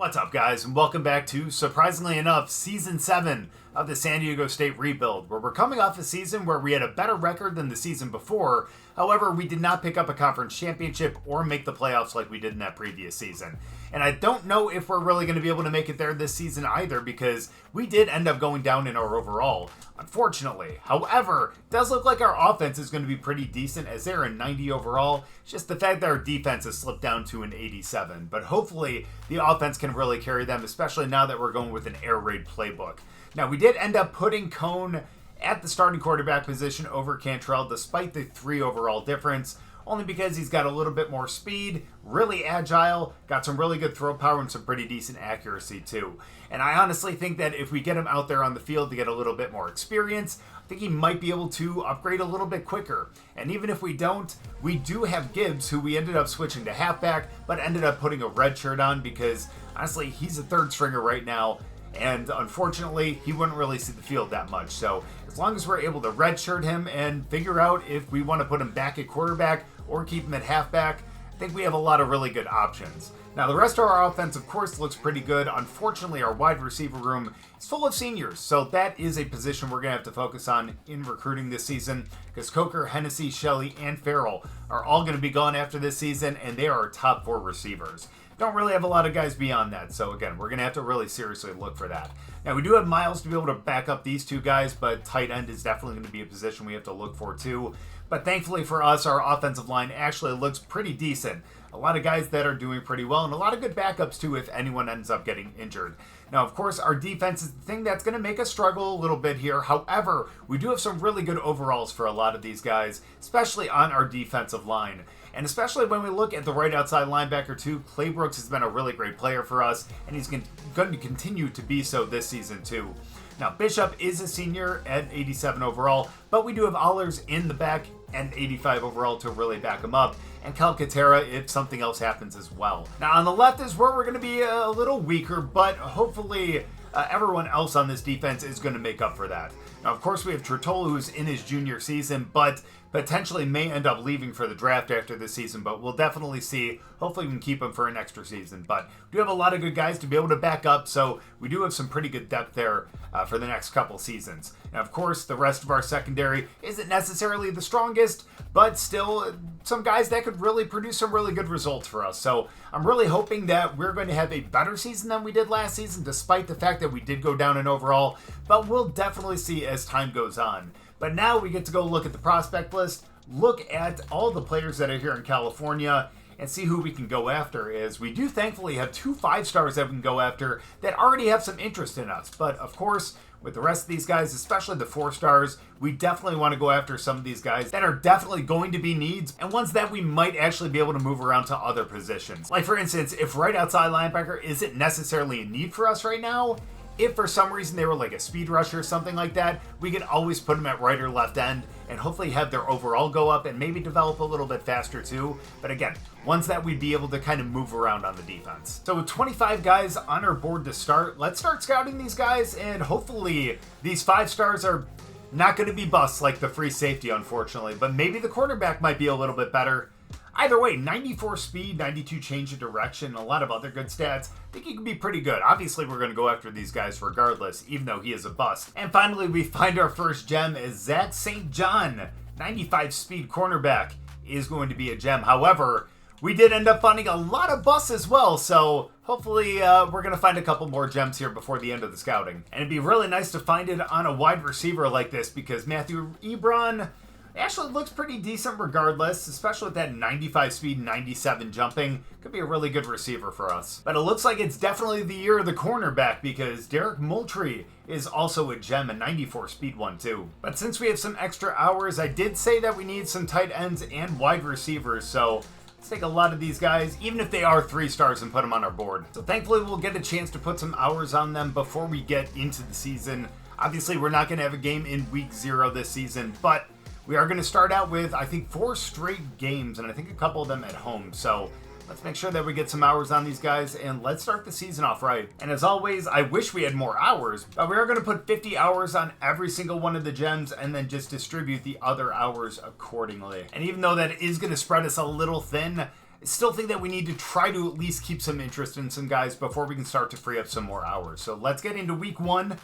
What's up, guys, and welcome back to, surprisingly enough, Season 7 of the San Diego State Rebuild, where we're coming off a season where we had a better record than the season before. However, we did not pick up a conference championship or make the playoffs like we did in that previous season. And I don't know if we're really going to be able to make it there this season either, because we did end up going down in our overall, unfortunately. However, it does look like our offense is going to be pretty decent, as they're a 90 overall. It's just the fact that our defense has slipped down to an 87. But hopefully, the offense can really carry them, especially now that we're going with an air raid playbook. Now, we did end up putting Cone at the starting quarterback position over Cantrell, despite the 3 overall difference, only because he's got a little bit more speed, really agile, got some really good throw power, and some pretty decent accuracy too. And I honestly think that if we get him out there on the field to get a little bit more experience, I think he might be able to upgrade a little bit quicker. And even if we don't, we do have Gibbs, who we ended up switching to halfback, but ended up putting a red shirt on because, honestly, he's a third stringer right now. And unfortunately, he wouldn't really see the field that much. So as long as we're able to redshirt him and figure out if we want to put him back at quarterback or keep him at halfback, I think we have a lot of really good options. Now, the rest of our offense, of course, looks pretty good. Unfortunately, our wide receiver room is full of seniors, so that is a position we're going to have to focus on in recruiting this season, because Coker, Hennessy, Shelley, and Farrell are all going to be gone after this season, and they are our top 4 receivers. Don't really have a lot of guys beyond that, so again, we're going to have to really seriously look for that. Now, we do have Miles to be able to back up these 2 guys, but tight end is definitely going to be a position we have to look for too. But thankfully for us, our offensive line actually looks pretty decent. A lot of guys that are doing pretty well, and a lot of good backups too if anyone ends up getting injured. Now, of course, our defense is the thing that's going to make us struggle a little bit here. However, we do have some really good overalls for a lot of these guys, especially on our defensive line. And especially when we look at the right outside linebacker too, Clay Brooks has been a really great player for us, and he's going to continue to be so this season too. Now, Bishop is a senior at 87 overall, but we do have Allers in the back and 85 overall to really back him up, and Calcaterra if something else happens as well. Now, on the left is where we're going to be a little weaker, but hopefully everyone else on this defense is going to make up for that. Now, of course, we have Turtola, who's in his junior season, but potentially may end up leaving for the draft after this season, but we'll definitely see. Hopefully we can keep him for an extra season, but we do have a lot of good guys to be able to back up, so we do have some pretty good depth there for the next couple seasons. And of course, the rest of our secondary isn't necessarily the strongest, but still some guys that could really produce some really good results for us. So I'm really hoping that we're going to have a better season than we did last season, despite the fact that we did go down in overall, but we'll definitely see as time goes on. But now we get to go look at the prospect list, look at all the players that are here in California, and see who we can go after, as we do thankfully have 2 5-stars that we can go after that already have some interest in us. But of course, with the rest of these guys, especially the 4-stars, we definitely want to go after some of these guys that are definitely going to be needs, and ones that we might actually be able to move around to other positions. Like for instance, if right outside linebacker isn't necessarily a need for us right now, if for some reason they were like a speed rusher or something like that, we could always put them at right or left end and hopefully have their overall go up and maybe develop a little bit faster too. But again, ones that we'd be able to kind of move around on the defense. So with 25 guys on our board to start, let's start scouting these guys, and hopefully these 5-stars are not going to be busts like the free safety, unfortunately, but maybe the quarterback might be a little bit better. Either way, 94 speed, 92 change of direction, a lot of other good stats. I think he could be pretty good. Obviously, we're going to go after these guys regardless, even though he is a bust. And finally, we find our first gem is Zach St. John. 95 speed cornerback is going to be a gem. However, we did end up finding a lot of busts as well, so hopefully we're going to find a couple more gems here before the end of the scouting. And it'd be really nice to find it on a wide receiver like this, because Matthew Ebron actually looks pretty decent regardless, especially with that 95 speed, 97 jumping. Could be a really good receiver for us. But it looks like it's definitely the year of the cornerback, because Derek Moultrie is also a gem, a 94 speed one too. But since we have some extra hours, I did say that we need some tight ends and wide receivers, so let's take a lot of these guys, even if they are 3-stars, and put them on our board. So thankfully we'll get a chance to put some hours on them before we get into the season. Obviously we're not going to have a game in week 0 this season, but we are going to start out with, I think, 4 straight games, and I think a couple of them at home. So let's make sure that we get some hours on these guys, and let's start the season off right. And as always, I wish we had more hours, but we are going to put 50 hours on every single one of the gems, and then just distribute the other hours accordingly. And even though that is going to spread us a little thin, still think that we need to try to at least keep some interest in some guys before we can start to free up some more hours. So let's get into week 1.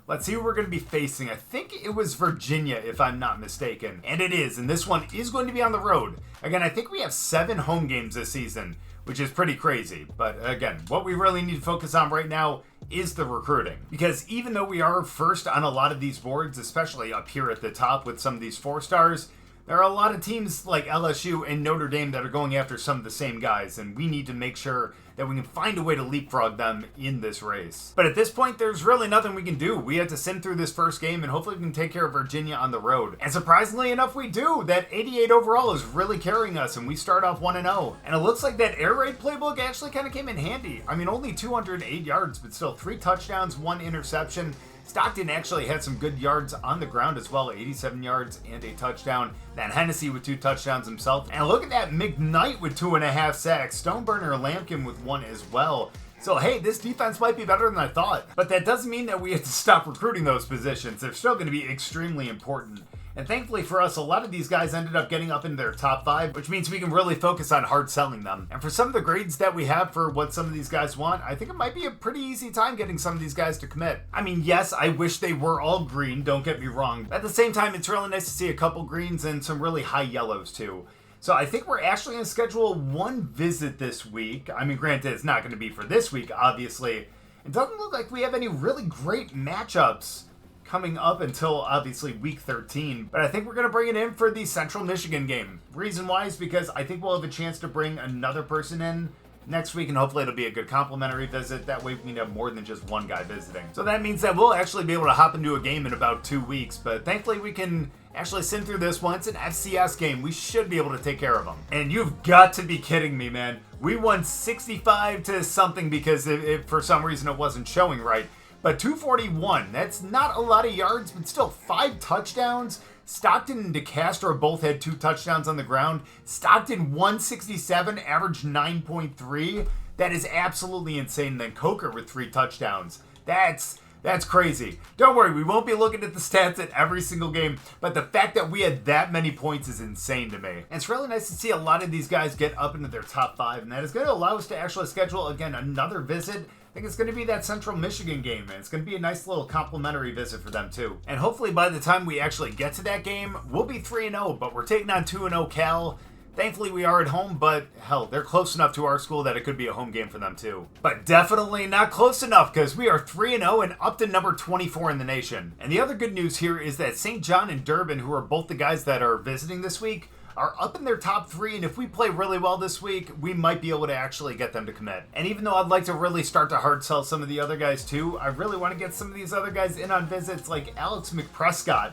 Let's see who we're going to be facing. I think it was Virginia, if I'm not mistaken. And it is, and this one is going to be on the road. Again, I think we have 7 home games this season, which is pretty crazy. But again, what we really need to focus on right now is the recruiting. Because even though we are first on a lot of these boards, especially up here at the top with some of these 4-stars, there are a lot of teams like LSU and Notre Dame that are going after some of the same guys, and we need to make sure that we can find a way to leapfrog them in this race. But at this point, there's really nothing we can do. We have to sim through this first game, and hopefully we can take care of Virginia on the road. And surprisingly enough, we do. That 88 overall is really carrying us, and we start off 1-0. And it looks like that air raid playbook actually kind of came in handy. I mean, only 208 yards, but still 3 touchdowns, 1 interception. Stockton actually had some good yards on the ground as well, 87 yards and a touchdown. Then Hennessy with 2 touchdowns himself. And look at that, McKnight with 2.5 sacks. Stoneburner Lampkin with 1 as well. So hey, this defense might be better than I thought. But that doesn't mean that we have to stop recruiting those positions. They're still going to be extremely important. And thankfully for us, a lot of these guys ended up getting up into their top 5, which means we can really focus on hard selling them. And for some of the grades that we have for what some of these guys want, I think it might be a pretty easy time getting some of these guys to commit. I mean, yes, I wish they were all green, don't get me wrong. At the same time, it's really nice to see a couple greens and some really high yellows too. So I think we're actually going to schedule 1 visit this week. I mean, granted, it's not going to be for this week, obviously. It doesn't look like we have any really great matchups coming up until obviously week 13, but I think we're going to bring it in for the Central Michigan game. Reason why is because I think we'll have a chance to bring another person in next week, and hopefully it'll be a good complimentary visit. That way we can have more than just one guy visiting. So that means that we'll actually be able to hop into a game in about 2 weeks, but thankfully we can actually sim through this one. It's an FCS game. We should be able to take care of them. And you've got to be kidding me, man. We won 65 to something because if for some reason it wasn't showing right. But 241, that's not a lot of yards, but still 5 touchdowns. Stockton and DeCastro both had 2 touchdowns on the ground. Stockton 167, averaged 9.3. That is absolutely insane. And then Coker with 3 touchdowns. That's crazy. Don't worry, we won't be looking at the stats at every single game, but the fact that we had that many points is insane to me. And it's really nice to see a lot of these guys get up into their top 5, and that is going to allow us to actually schedule, again, another visit. I think it's going to be that Central Michigan game, and it's going to be a nice little complimentary visit for them too. And hopefully by the time we actually get to that game, we'll be 3-0, but we're taking on 2-0 Cal. Thankfully we are at home, but hell, they're close enough to our school that it could be a home game for them too. But definitely not close enough, because we are 3-0 and up to number 24 in the nation. And the other good news here is that St. John and Durbin, who are both the guys that are visiting this week, are up in their top 3, and if we play really well this week, we might be able to actually get them to commit. And even though I'd like to really start to hard sell some of the other guys too, I really want to get some of these other guys in on visits like Alex McPrescott.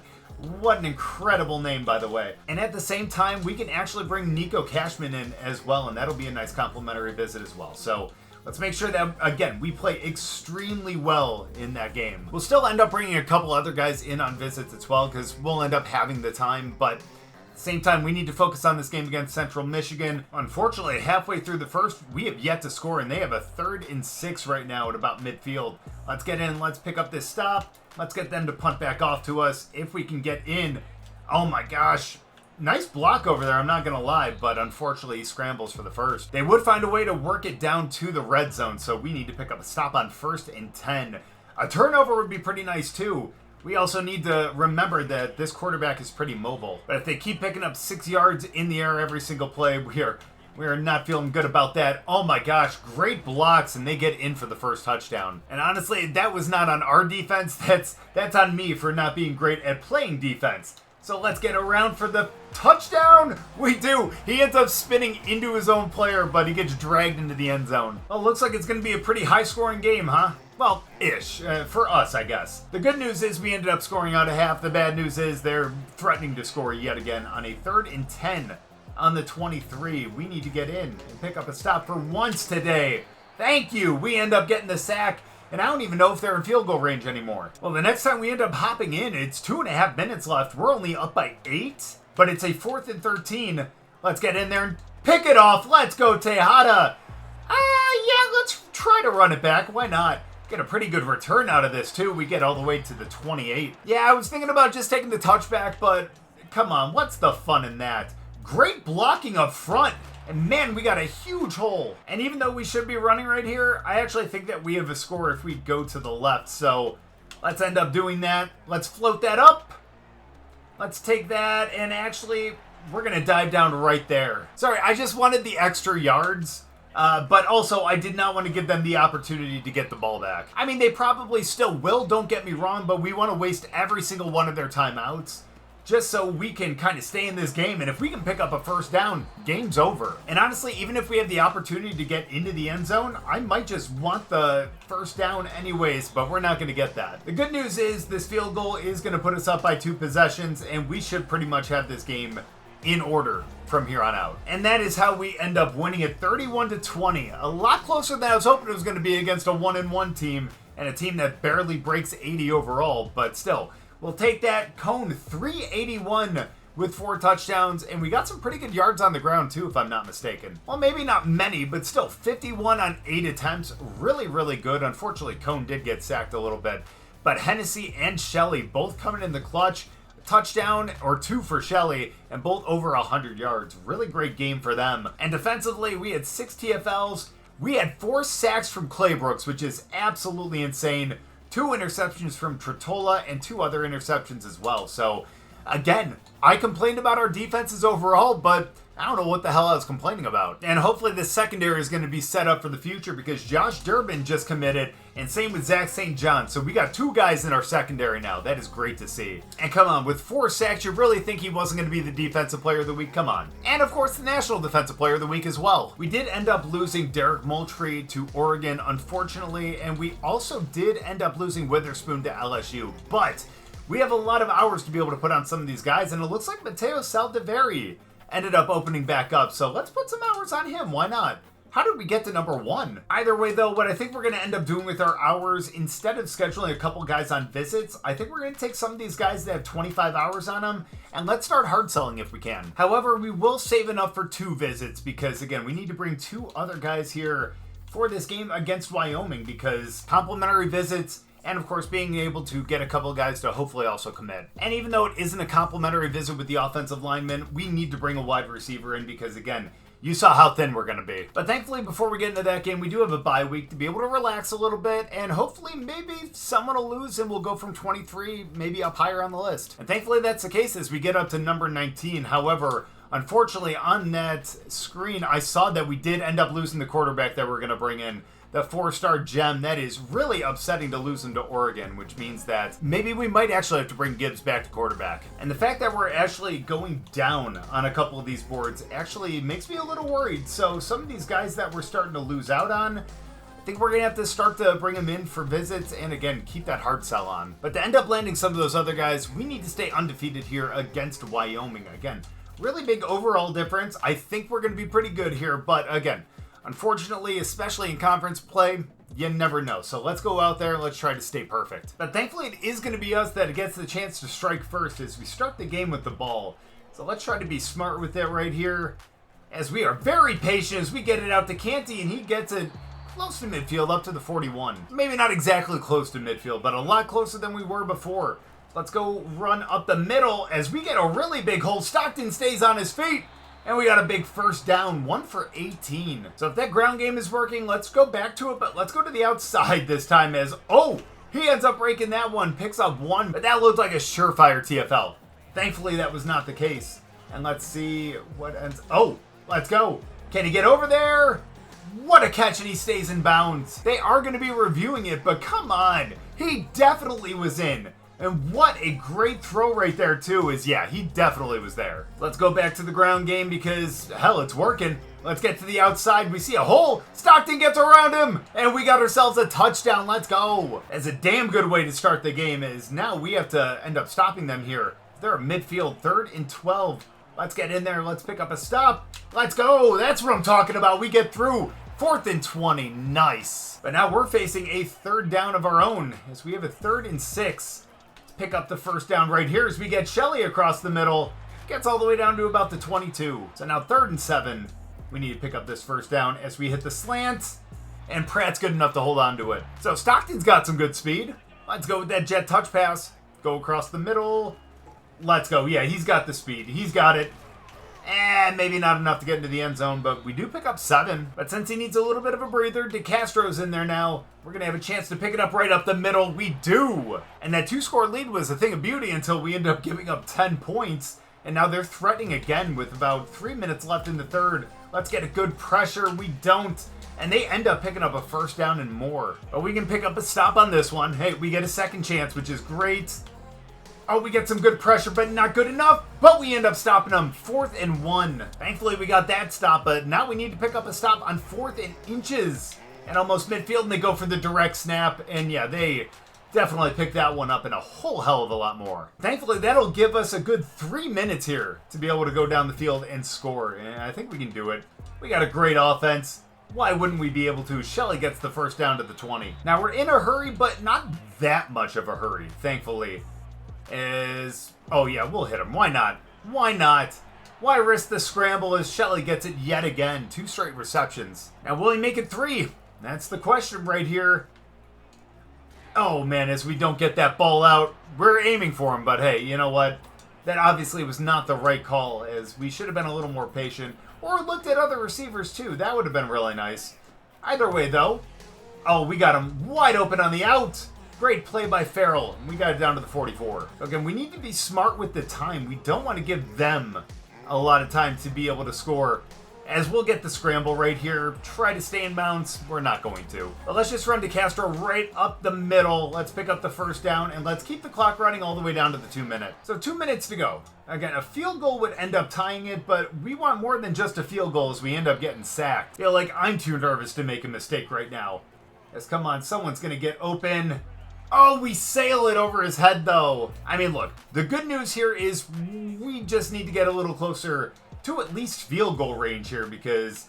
What an incredible name, by the way. And at the same time, we can actually bring Nico Cashman in as well, and that'll be a nice complimentary visit as well. So let's make sure that, again, we play extremely well in that game. We'll still end up bringing a couple other guys in on visits as well, because we'll end up having the time, but same time, we need to focus on this game against Central Michigan. Unfortunately, halfway through the first, we have yet to score, and they have a 3rd and 6 right now at about midfield. Let's get in, let's pick up this stop. Let's get them to punt back off to us if we can get in. Oh my gosh. Nice block over there, I'm not going to lie, but unfortunately he scrambles for the first. They would find a way to work it down to the red zone, so we need to pick up a stop on 1st and 10. A turnover would be pretty nice too. We also need to remember that this quarterback is pretty mobile. But if they keep picking up 6 yards in the air every single play, we are not feeling good about that. Oh my gosh, great blocks, and they get in for the first touchdown. And honestly, that was not on our defense. That's on me for not being great at playing defense. So let's get around for the touchdown. We do. He ends up spinning into his own player, but he gets dragged into the end zone. Well, looks like it's going to be a pretty high-scoring game, huh? Well, ish. For us, I guess. The good news is we ended up scoring out of half. The bad news is they're threatening to score yet again on a 3rd and 10 on the 23. We need to get in and pick up a stop for once today. Thank you. We end up getting the sack, and I don't even know if they're in field goal range anymore. Well, the next time we end up hopping in, it's 2.5 minutes left. We're only up by 8, but it's a 4th and 13. Let's get in there and pick it off. Let's go, Tejada. Yeah, let's try to run it back. Why not? Get a pretty good return out of this, too. We get all the way to the 28. Yeah, I was thinking about just taking the touchback, but come on, what's the fun in that? Great blocking up front. And man, we got a huge hole. And even though we should be running right here, I actually think that we have a score if we go to the left. So let's end up doing that. Let's float that up. Let's take that, and actually, we're going to dive down right there. Sorry, I just wanted the extra yards. But also, I did not want to give them the opportunity to get the ball back. I mean, they probably still will, don't get me wrong, but we want to waste every single one of their timeouts just so we can kind of stay in this game. And if we can pick up a first down, game's over. And honestly, even if we have the opportunity to get into the end zone, I might just want the first down anyways, but we're not going to get that. The good news is this field goal is going to put us up by 2 possessions, and we should pretty much have this game in order from here on out. And that is how we end up winning it 31-20. A lot closer than I was hoping it was going to be against a 1-1 team and a team that barely breaks 80 overall, but still, we'll take that. Cone 381 with 4 touchdowns, and we got some pretty good yards on the ground too, if I'm not mistaken. Well, maybe not many, but still 51 on 8 attempts. Really, really good. Unfortunately, Cone did get sacked a little bit, but Hennessy and Shelley both coming in the clutch. Touchdown or 2 for Shelley, and both over 100 yards. Really great game for them. And defensively, we had 6 TFLs. We had 4 sacks from Claybrooks, which is absolutely insane. 2 interceptions from Tritola and 2 other interceptions as well. So, again, I complained about our defenses overall, but I don't know what the hell I was complaining about. And hopefully this secondary is going to be set up for the future because Josh Durbin just committed, and same with Zach St. John. So we got 2 guys in our secondary now. That is great to see. And come on, with 4 sacks, you really think he wasn't going to be the Defensive Player of the Week? Come on. And of course, the National Defensive Player of the Week as well. We did end up losing Derek Moultrie to Oregon, unfortunately, and we also did end up losing Witherspoon to LSU. But we have a lot of hours to be able to put on some of these guys, and it looks like Matteo Saldiveri ended up opening back up, so let's put some hours on him. Why not? How did we get to number 1? Either way, though, what I think we're going to end up doing with our hours, instead of scheduling a couple guys on visits, I think we're going to take some of these guys that have 25 hours on them, and let's start hard selling if we can. However, we will save enough for 2 visits, because, again, we need to bring 2 other guys here for this game against Wyoming, because complimentary visits, and of course being able to get a couple of guys to hopefully also commit. And even though it isn't a complimentary visit with the offensive lineman, we need to bring a wide receiver in because, again, you saw how thin we're going to be. But thankfully, before we get into that game, we do have a bye week to be able to relax a little bit, and hopefully maybe someone will lose and we'll go from 23 maybe up higher on the list. And thankfully that's the case as we get up to number 19. However, unfortunately on that screen, I saw that we did end up losing the quarterback that we're going to bring in. The 4-star gem. That is really upsetting to lose him to Oregon, which means that maybe we might actually have to bring Gibbs back to quarterback. And the fact that we're actually going down on a couple of these boards actually makes me a little worried. So some of these guys that we're starting to lose out on, I think we're going to have to start to bring them in for visits and, again, keep that hard sell on. But to end up landing some of those other guys, we need to stay undefeated here against Wyoming. Again, really big overall difference. I think we're going to be pretty good here, but again, unfortunately, especially in conference play, you never know. So let's go out there and let's try to stay perfect. But thankfully, it is going to be us that gets the chance to strike first as we start the game with the ball. So let's try to be smart with it right here as we are very patient as we get it out to Canty, and he gets it close to midfield up to the 41. Maybe not exactly close to midfield, but a lot closer than we were before. Let's go run up the middle as we get a really big hole. Stockton stays on his feet. And we got a big first down, 1 for 18. So if that ground game is working, let's go back to it, but let's go to the outside this time as, oh, he ends up breaking that one, picks up 1, but that looked like a surefire TFL. Thankfully, that was not the case. And let's see what ends, oh, let's go. Can he get over there? What a catch, and he stays in bounds. They are going to be reviewing it, but come on. He definitely was in. And what a great throw right there, too, is, yeah, he definitely was there. Let's go back to the ground game because, hell, it's working. Let's get to the outside. We see a hole. Stockton gets around him, and we got ourselves a touchdown. Let's go. That's a damn good way to start the game is now we have to end up stopping them here. They're at midfield, 3rd and 12. Let's get in there. Let's pick up a stop. Let's go. That's what I'm talking about. We get through. 4th and 20. Nice. But now we're facing a 3rd down of our own as we have a 3rd and 6. Pick up the first down right here as we get Shelley across the middle. Gets all the way down to about the 22. So now 3rd and 7. We need to pick up this first down as we hit the slant. And Pratt's good enough to hold on to it. So Stockton's got some good speed. Let's go with that jet touch pass. Go across the middle. Let's go. Yeah, he's got the speed. He's got it. Maybe not enough to get into the end zone, but we do pick up 7. But since he needs a little bit of a breather, DeCastro's in there now. We're going to have a chance to pick it up right up the middle. We do! And that 2-score lead was a thing of beauty until we end up giving up 10 points. And now they're threatening again with about 3 minutes left in the third. Let's get a good pressure. We don't. And they end up picking up a first down and more. But we can pick up a stop on this one. Hey, we get a second chance, which is great. Oh, we get some good pressure, but not good enough. But we end up stopping them. 4th and 1. Thankfully, we got that stop, but now we need to pick up a stop on 4th and inches. And almost midfield, and they go for the direct snap. And yeah, they definitely picked that one up and a whole hell of a lot more. Thankfully, that'll give us a good 3 minutes here to be able to go down the field and score. And I think we can do it. We got a great offense. Why wouldn't we be able to? Shelley gets the first down to the 20. Now, we're in a hurry, but not that much of a hurry, thankfully. Oh yeah, we'll hit him. Why not? Why not? Why risk the scramble as Shelley gets it yet again? 2 straight receptions. Now, will he make it 3? That's the question right here. Oh man, as we don't get that ball out, we're aiming for him, but hey, you know what? That obviously was not the right call, as we should have been a little more patient, or looked at other receivers too. That would have been really nice. Either way though, oh, we got him wide open on the out. Great play by Farrell. We got it down to the 44. Again, we need to be smart with the time. We don't want to give them a lot of time to be able to score. As we'll get the scramble right here. Try to stay in bounds. We're not going to. But let's just run to Castro right up the middle. Let's pick up the first down, and let's keep the clock running all the way down to the 2 minute. So 2 minutes to go. Again, a field goal would end up tying it, but we want more than just a field goal as we end up getting sacked. I feel like I'm too nervous to make a mistake right now. As come on, someone's going to get open. Oh, we sail it over his head, though. I mean, look, the good news here is we just need to get a little closer to at least field goal range here, because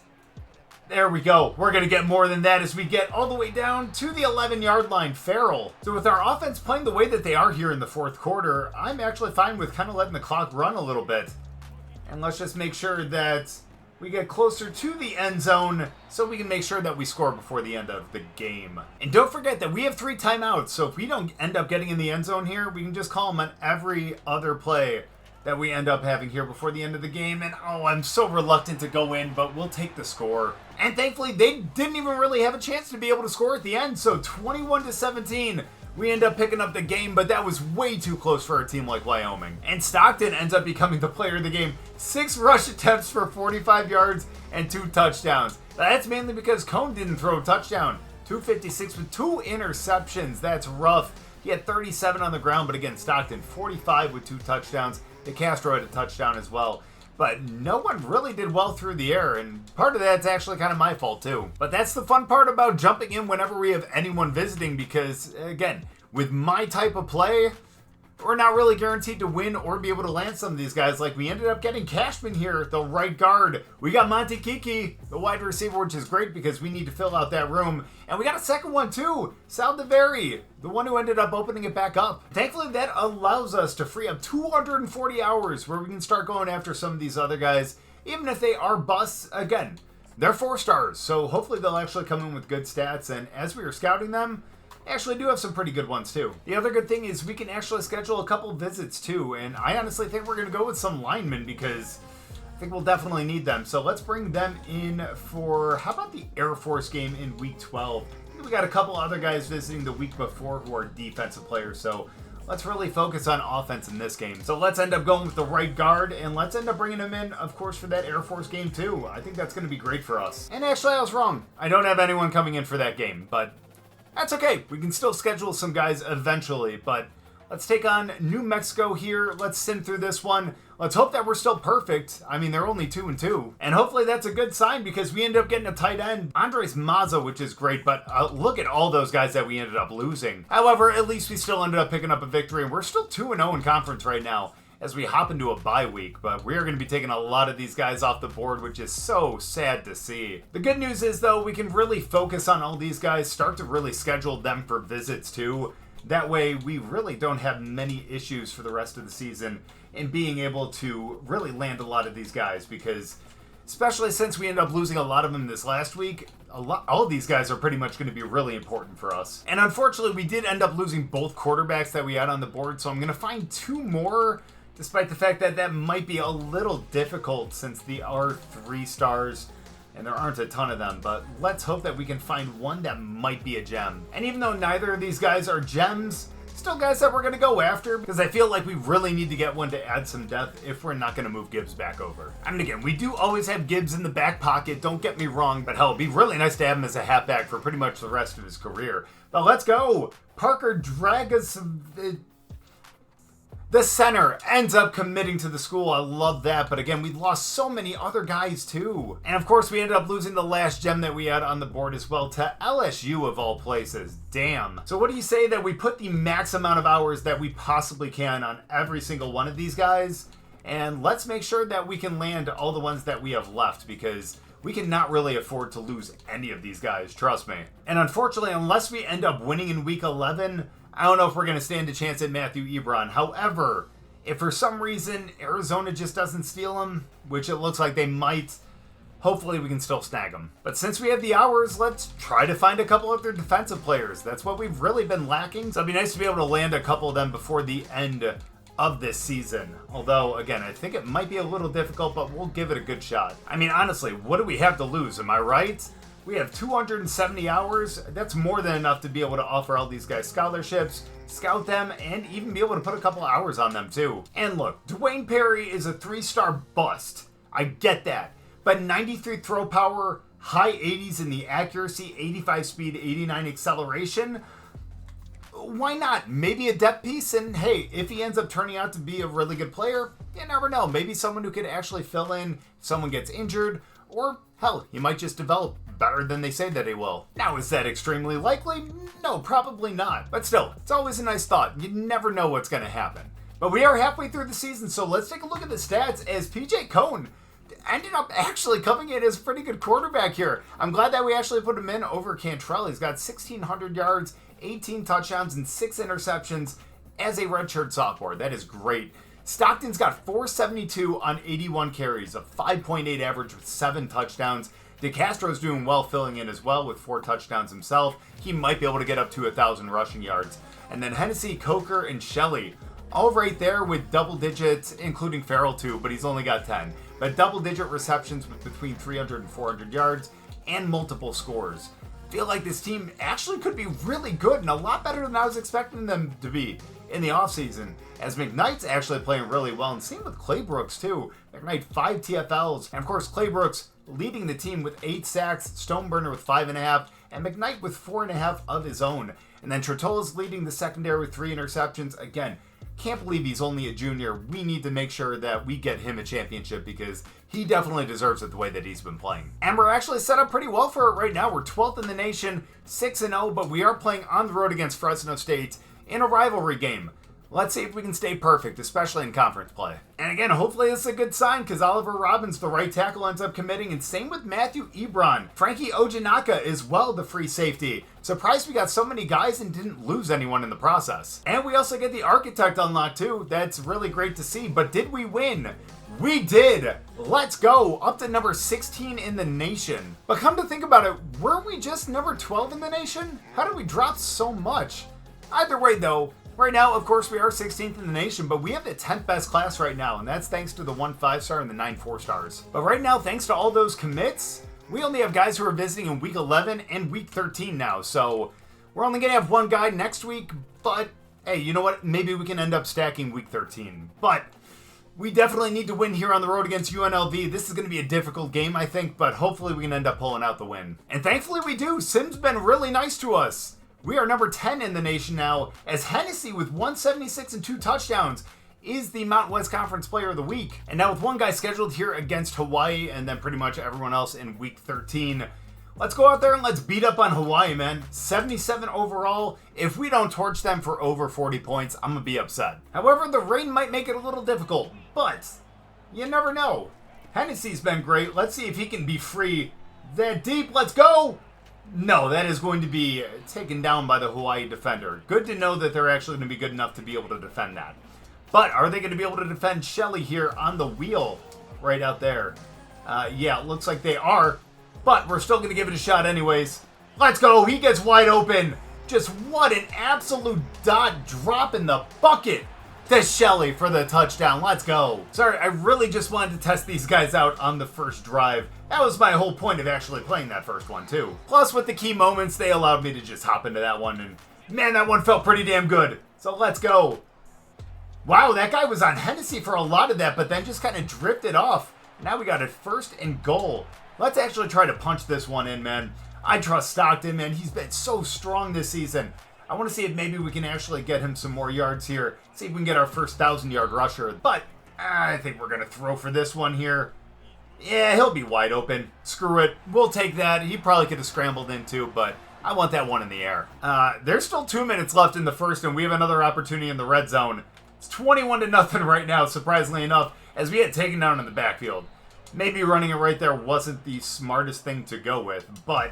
there we go. We're going to get more than that as we get all the way down to the 11-yard line. Farrell. So with our offense playing the way that they are here in the fourth quarter, I'm actually fine with kind of letting the clock run a little bit. And let's just make sure that we get closer to the end zone so we can make sure that we score before the end of the game. And don't forget that we have 3 timeouts, so if we don't end up getting in the end zone here, we can just call them on every other play that we end up having here before the end of the game. And oh, I'm so reluctant to go in, but we'll take the score. And thankfully, they didn't even really have a chance to be able to score at the end, so 21-17. We end up picking up the game, but that was way too close for a team like Wyoming. And Stockton ends up becoming the player of the game. 6 rush attempts for 45 yards and 2 touchdowns. That's mainly because Cone didn't throw a touchdown. 256 with 2 interceptions. That's rough. He had 37 on the ground, but again, Stockton 45 with 2 touchdowns. DeCastro had a touchdown as well. But no one really did well through the air, and part of that's actually kind of my fault too. But that's the fun part about jumping in whenever we have anyone visiting, because, again, with my type of play, we're not really guaranteed to win or be able to land some of these guys. Like, we ended up getting Cashman here, the right guard. We got Monte Kiki, the wide receiver, which is great because we need to fill out that room. And we got a second one too, Sal DeVeri, the one who ended up opening it back up. Thankfully, that allows us to free up 240 hours where we can start going after some of these other guys, even if they are busts. Again, they're 4 stars, so hopefully they'll actually come in with good stats. And as we were scouting them, actually do have some pretty good ones too. The other good thing is we can actually schedule a couple visits too, and I honestly think we're going to go with some linemen because I think we'll definitely need them. So let's bring them in for, how about the Air Force game in week 12? I think we got a couple other guys visiting the week before who are defensive players, so let's really focus on offense in this game. So let's end up going with the right guard, and let's end up bringing him in, of course, for that Air Force game too. I think that's going to be great for us. And actually, I was wrong. I don't have anyone coming in for that game, but that's okay. We can still schedule some guys eventually, but let's take on New Mexico here. Let's sim through this one. Let's hope that we're still perfect. I mean, they're only 2-2. And hopefully that's a good sign because we end up getting a tight end, Andres Maza, which is great, but look at all those guys that we ended up losing. However, at least we still ended up picking up a victory, and we're still 2-0 in conference right now as we hop into a bye week, but we are going to be taking a lot of these guys off the board, which is so sad to see. The good news is, though, we can really focus on all these guys, start to really schedule them for visits, too. That way, we really don't have many issues for the rest of the season in being able to really land a lot of these guys, because especially since we ended up losing a lot of them this last week, all of these guys are pretty much going to be really important for us. And unfortunately, we did end up losing both quarterbacks that we had on the board, so I'm going to find 2 more despite the fact that that might be a little difficult since they are 3 stars and there aren't a ton of them, but let's hope that we can find one that might be a gem. And even though neither of these guys are gems, still guys that we're going to go after, because I feel like we really need to get one to add some depth if we're not going to move Gibbs back over. I mean, again, we do always have Gibbs in the back pocket, don't get me wrong, but hell, it'd be really nice to have him as a halfback for pretty much the rest of his career. But let's go! Parker Dragas... The center ends up committing to the school. I love that. But again, we lost so many other guys too. And of course, we ended up losing the last gem that we had on the board as well to LSU of all places. Damn. So what do you say that we put the max amount of hours that we possibly can on every single one of these guys? And let's make sure that we can land all the ones that we have left, because we cannot really afford to lose any of these guys, trust me. And unfortunately, unless we end up winning in week 11, I don't know if we're going to stand a chance at Matthew Ebron. However, if for some reason Arizona just doesn't steal him, which it looks like they might, hopefully we can still snag him. But since we have the hours, let's try to find a couple other defensive players. That's what we've really been lacking. So it'd be nice to be able to land a couple of them before the end of this season. Although, again, I think it might be a little difficult, but we'll give it a good shot. I mean, honestly, what do we have to lose? Am I right? We have 270 hours. That's more than enough to be able to offer all these guys scholarships, scout them, and even be able to put a couple hours on them too. And look, Dwayne Perry is a 3-star bust. I get that. But 93 throw power, high 80s in the accuracy, 85 speed, 89 acceleration. Why not? Maybe a depth piece, and hey, if he ends up turning out to be a really good player, you never know. Maybe someone who could actually fill in if someone gets injured, or hell, he might just develop better than they say that he will. Now, is that extremely likely? No, probably not. But still, it's always a nice thought. You never know what's going to happen. But we are halfway through the season, so let's take a look at the stats as PJ Cohn ended up actually coming in as a pretty good quarterback here. I'm glad that we actually put him in over Cantrell. He's got 1,600 yards, 18 touchdowns, and 6 interceptions as a redshirt sophomore. That is great. Stockton's got 472 on 81 carries, a 5.8 average with 7 touchdowns. DeCastro's doing well filling in as well with 4 touchdowns himself. He might be able to get up to 1,000 rushing yards. And then Hennessy, Coker, and Shelley, all right there with double digits, including Farrell too, but he's only got 10. But double digit receptions with between 300 and 400 yards and multiple scores. Feel like this team actually could be really good and a lot better than I was expecting them to be in the offseason, as McKnight's actually playing really well, and same with Clay Brooks too. McKnight 5 TFLs, and of course Clay Brooks leading the team with 8 sacks, Stoneburner with 5.5, and McKnight with 4.5 of his own. And then Trotola's leading the secondary with 3 interceptions. Again, can't believe he's only a junior. We need to make sure that we get him a championship because he definitely deserves it the way that he's been playing. And we're actually set up pretty well for it right now. We're 12th in the nation, 6-0, but we are playing on the road against Fresno State in a rivalry game. Let's see if we can stay perfect, especially in conference play. And again, hopefully this is a good sign because Oliver Robbins, the right tackle, ends up committing, and same with Matthew Ebron. Frankie Ojinaka is well the free safety. Surprised we got so many guys and didn't lose anyone in the process. And we also get the architect unlocked too. That's really great to see. But did we win? We did! Let's go! Up to number 16 in the nation. But come to think about it, weren't we just number 12 in the nation? How did we drop so much? Either way though, right now, of course, we are 16th in the nation, but we have the 10th best class right now, and that's thanks to the 1 5-star and the 9 4-stars. But right now, thanks to all those commits, we only have guys who are visiting in week 11 and week 13 now, so we're only going to have one guy next week, but hey, you know what? Maybe we can end up stacking week 13. But we definitely need to win here on the road against UNLV. This is going to be a difficult game, I think, but hopefully we can end up pulling out the win. And thankfully we do. Sim's been really nice to us. We are number 10 in the nation now, as Hennessy with 176 and 2 touchdowns is the Mountain West Conference Player of the Week. And now with one guy scheduled here against Hawaii and then pretty much everyone else in week 13, let's go out there and let's beat up on Hawaii, man. 77 overall. If we don't torch them for over 40 points, I'm going to be upset. However, the rain might make it a little difficult, but you never know. Hennessy's been great. Let's see if he can be free that deep. Let's go! No, that is going to be taken down by the Hawaii defender. Good to know that they're actually going to be good enough to be able to defend that. But are they going to be able to defend Shelley here on the wheel right out there? Yeah, it looks like they are. But we're still going to give it a shot anyways. Let's go. He gets wide open. Just what an absolute dot drop in the bucket. to Shelley for the touchdown. Let's go. Sorry, I really just wanted to test these guys out on the first drive. That was my whole point of actually playing that first one, too. Plus, with the key moments, they allowed me to just hop into that one, and man, that one felt pretty damn good. So let's go. Wow, that guy was on Hennessy for a lot of that, but then just kind of drifted off. Now we got a 1st and goal. Let's actually try to punch this one in, man. I trust Stockton, man. He's been so strong this season. I want to see if maybe we can actually get him some more yards here. See if we can get our first 1,000-yard rusher. But I think we're going to throw for this one here. Yeah, he'll be wide open. Screw it. We'll take that. He probably could have scrambled in too, but I want that one in the air. There's still 2 minutes left in the first, and we have another opportunity in the red zone. It's 21-0 right now, surprisingly enough, as we get taken down in the backfield. Maybe running it right there wasn't the smartest thing to go with, but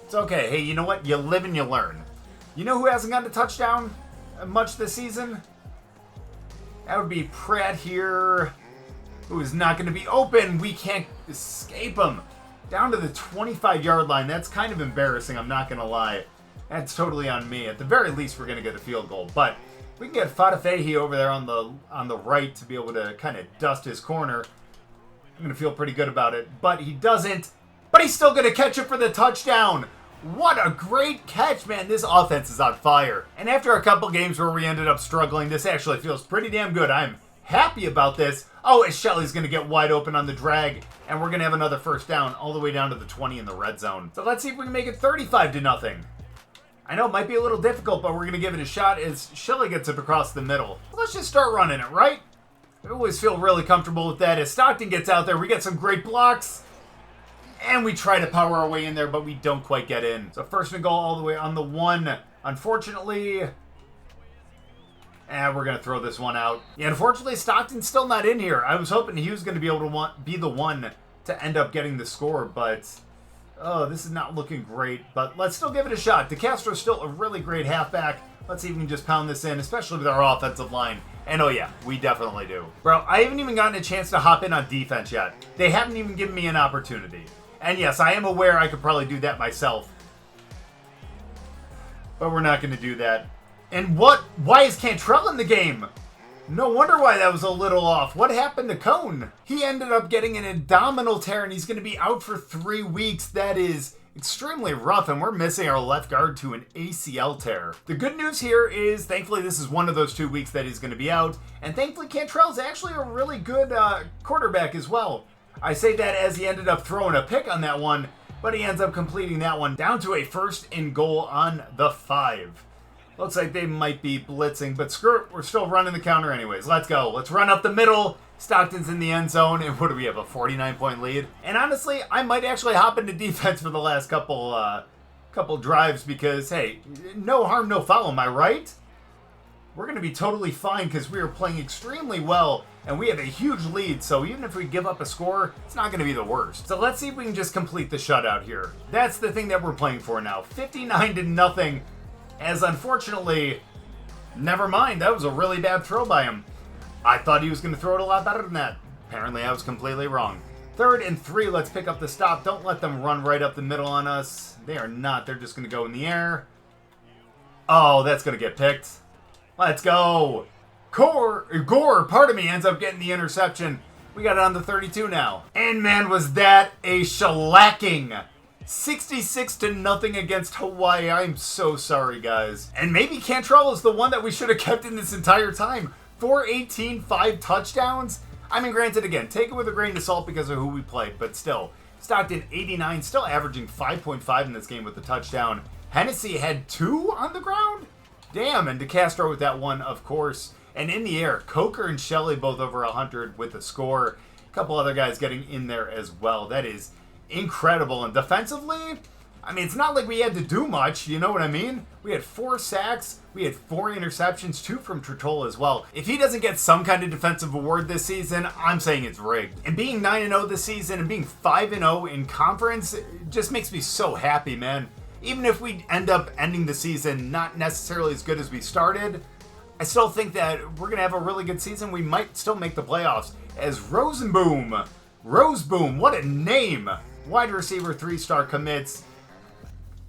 it's okay. Hey, you know what? You live and you learn. You know who hasn't gotten a touchdown much this season? That would be Pratt here, who is not going to be open. We can't escape him. Down to the 25-yard line. That's kind of embarrassing, I'm not going to lie. That's totally on me. At the very least, we're going to get a field goal. But we can get Fadafehi over there on the right to be able to kind of dust his corner. I'm going to feel pretty good about it. But he doesn't. But he's still going to catch it for the touchdown. What a great catch, man. This offense is on fire. And after a couple games where we ended up struggling, this actually feels pretty damn good. I'm happy about this. Oh, and Shelley's going to get wide open on the drag, and we're going to have another first down all the way down to the 20 in the red zone. So let's see if we can make it 35-0. I know it might be a little difficult, but we're going to give it a shot as Shelley gets it across the middle. Let's just start running it, right? I always feel really comfortable with that. As Stockton gets out there, we get some great blocks. And we try to power our way in there, but we don't quite get in. So 1st and goal all the way on the 1. Unfortunately, we're going to throw this one out. Yeah, unfortunately, Stockton's still not in here. I was hoping he was going to be able to be the one to end up getting the score, but oh, this is not looking great. But let's still give it a shot. DeCastro's still a really great halfback. Let's see if we can just pound this in, especially with our offensive line. And oh yeah, we definitely do. Bro, I haven't even gotten a chance to hop in on defense yet. They haven't even given me an opportunity. And yes, I am aware I could probably do that myself. But we're not going to do that. And why is Cantrell in the game? No wonder why that was a little off. What happened to Cone? He ended up getting an abdominal tear and he's going to be out for 3 weeks. That is extremely rough, and we're missing our left guard to an ACL tear. The good news here is, thankfully, this is one of those 2 weeks that he's going to be out. And thankfully, Cantrell's actually a really good quarterback as well. I say that as he ended up throwing a pick on that one, but he ends up completing that one down to a 1st and goal on the 5. Looks like they might be blitzing, but screw it, we're still running the counter anyways. Let's go. Let's run up the middle. Stockton's in the end zone, and what do we have, a 49-point lead? And honestly, I might actually hop into defense for the last couple drives because, hey, no harm, no foul, am I right? We're going to be totally fine because we are playing extremely well, and we have a huge lead, so even if we give up a score, it's not going to be the worst. So let's see if we can just complete the shutout here. That's the thing that we're playing for now. 59-0, as unfortunately, never mind, that was a really bad throw by him. I thought he was going to throw it a lot better than that. Apparently, I was completely wrong. 3rd and 3, let's pick up the stop. Don't let them run right up the middle on us. They are not. They're just going to go in the air. Oh, that's going to get picked. Let's go. Gore, pardon me, ends up getting the interception. We got it on the 32 now. And man, was that a shellacking. 66-0 against Hawaii. I'm so sorry, guys. And maybe Cantrell is the one that we should have kept in this entire time. 418, 5 touchdowns. I mean, granted, again, take it with a grain of salt because of who we played, but still. Stockton, 89, still averaging 5.5 in this game with the touchdown. Hennessy had 2 on the ground? Damn, and DeCastro with that one, of course. And in the air, Coker and Shelley both over 100 with a score. A couple other guys getting in there as well. That is incredible. And defensively, I mean, it's not like we had to do much, you know what I mean? We had 4 sacks, we had 4 interceptions, 2 from Tritola as well. If he doesn't get some kind of defensive award this season, I'm saying it's rigged. And being 9-0 this season and being 5-0 in conference, it just makes me so happy, man. Even if we end up ending the season not necessarily as good as we started, I still think that we're going to have a really good season. We might still make the playoffs. As Roseboom, what a name. Wide receiver, 3-star commits.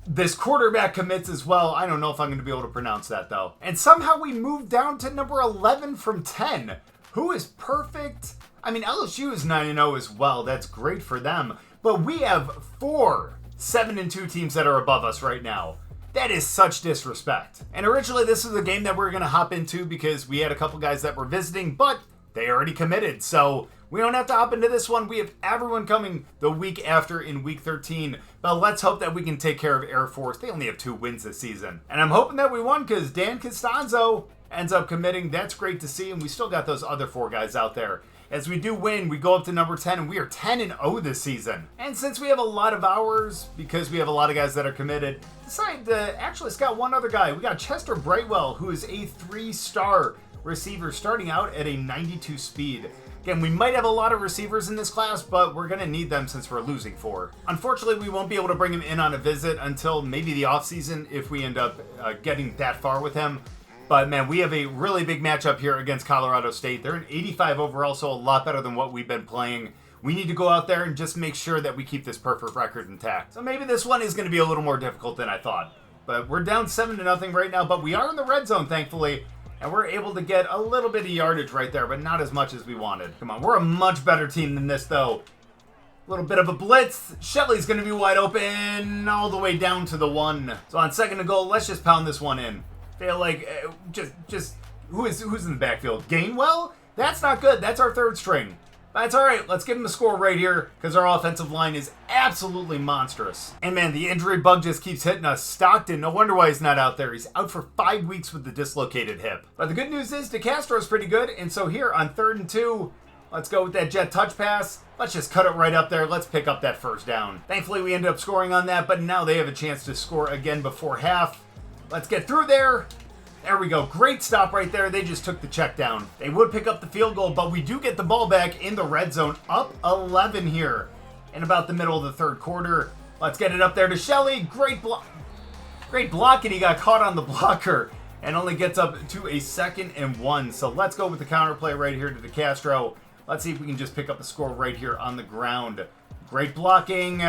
this quarterback commits as well. I don't know if I'm going to be able to pronounce that, though. And somehow we moved down to number 11 from 10. Who is perfect? I mean, LSU is 9-0 as well. That's great for them. But we have 4 7-2 teams that are above us right now. That is such disrespect. And originally, this was a game that we were going to hop into because we had a couple guys that were visiting, but they already committed. So we don't have to hop into this one. We have everyone coming the week after in week 13. But let's hope that we can take care of Air Force. They only have 2 wins this season. And I'm hoping that we won because Dan Costanzo ends up committing. That's great to see. And we still got those other 4 guys out there. As we do win, we go up to number 10, and we are 10-0 this season. And since we have a lot of hours, because we have a lot of guys that are committed, decided to actually scout one other guy. We got Chester Brightwell, who is a 3-star receiver starting out at a 92 speed. Again, we might have a lot of receivers in this class, but we're going to need them since we're losing 4. Unfortunately, we won't be able to bring him in on a visit until maybe the offseason if we end up getting that far with him. But, man, we have a really big matchup here against Colorado State. They're an 85 overall, so a lot better than what we've been playing. We need to go out there and just make sure that we keep this perfect record intact. So maybe this one is going to be a little more difficult than I thought. But we're down 7-0 right now, but we are in the red zone, thankfully. And we're able to get a little bit of yardage right there, but not as much as we wanted. Come on, we're a much better team than this, though. A little bit of a blitz. Shelley's going to be wide open all the way down to the 1. So on 2nd and goal, let's just pound this one in. Feel like who's in the backfield? Gainwell? That's not good. That's our 3rd string. That's all right. Let's give him a score right here because our offensive line is absolutely monstrous. And man, the injury bug just keeps hitting us. Stockton, no wonder why he's not out there. He's out for 5 weeks with the dislocated hip. But the good news is DeCastro's pretty good. And so here on 3rd and 2, let's go with that jet touch pass. Let's just cut it right up there. Let's pick up that 1st down. Thankfully, we ended up scoring on that, but now they have a chance to score again before half. Let's get through there. There we go. Great stop right there. They just took the check down. They would pick up the field goal, but we do get the ball back in the red zone. Up 11 here in about the middle of the 3rd quarter. Let's get it up there to Shelley. Great block. Great block, and he got caught on the blocker and only gets up to a 2nd and 1. So let's go with the counter play right here to DeCastro. Let's see if we can just pick up the score right here on the ground. Great blocking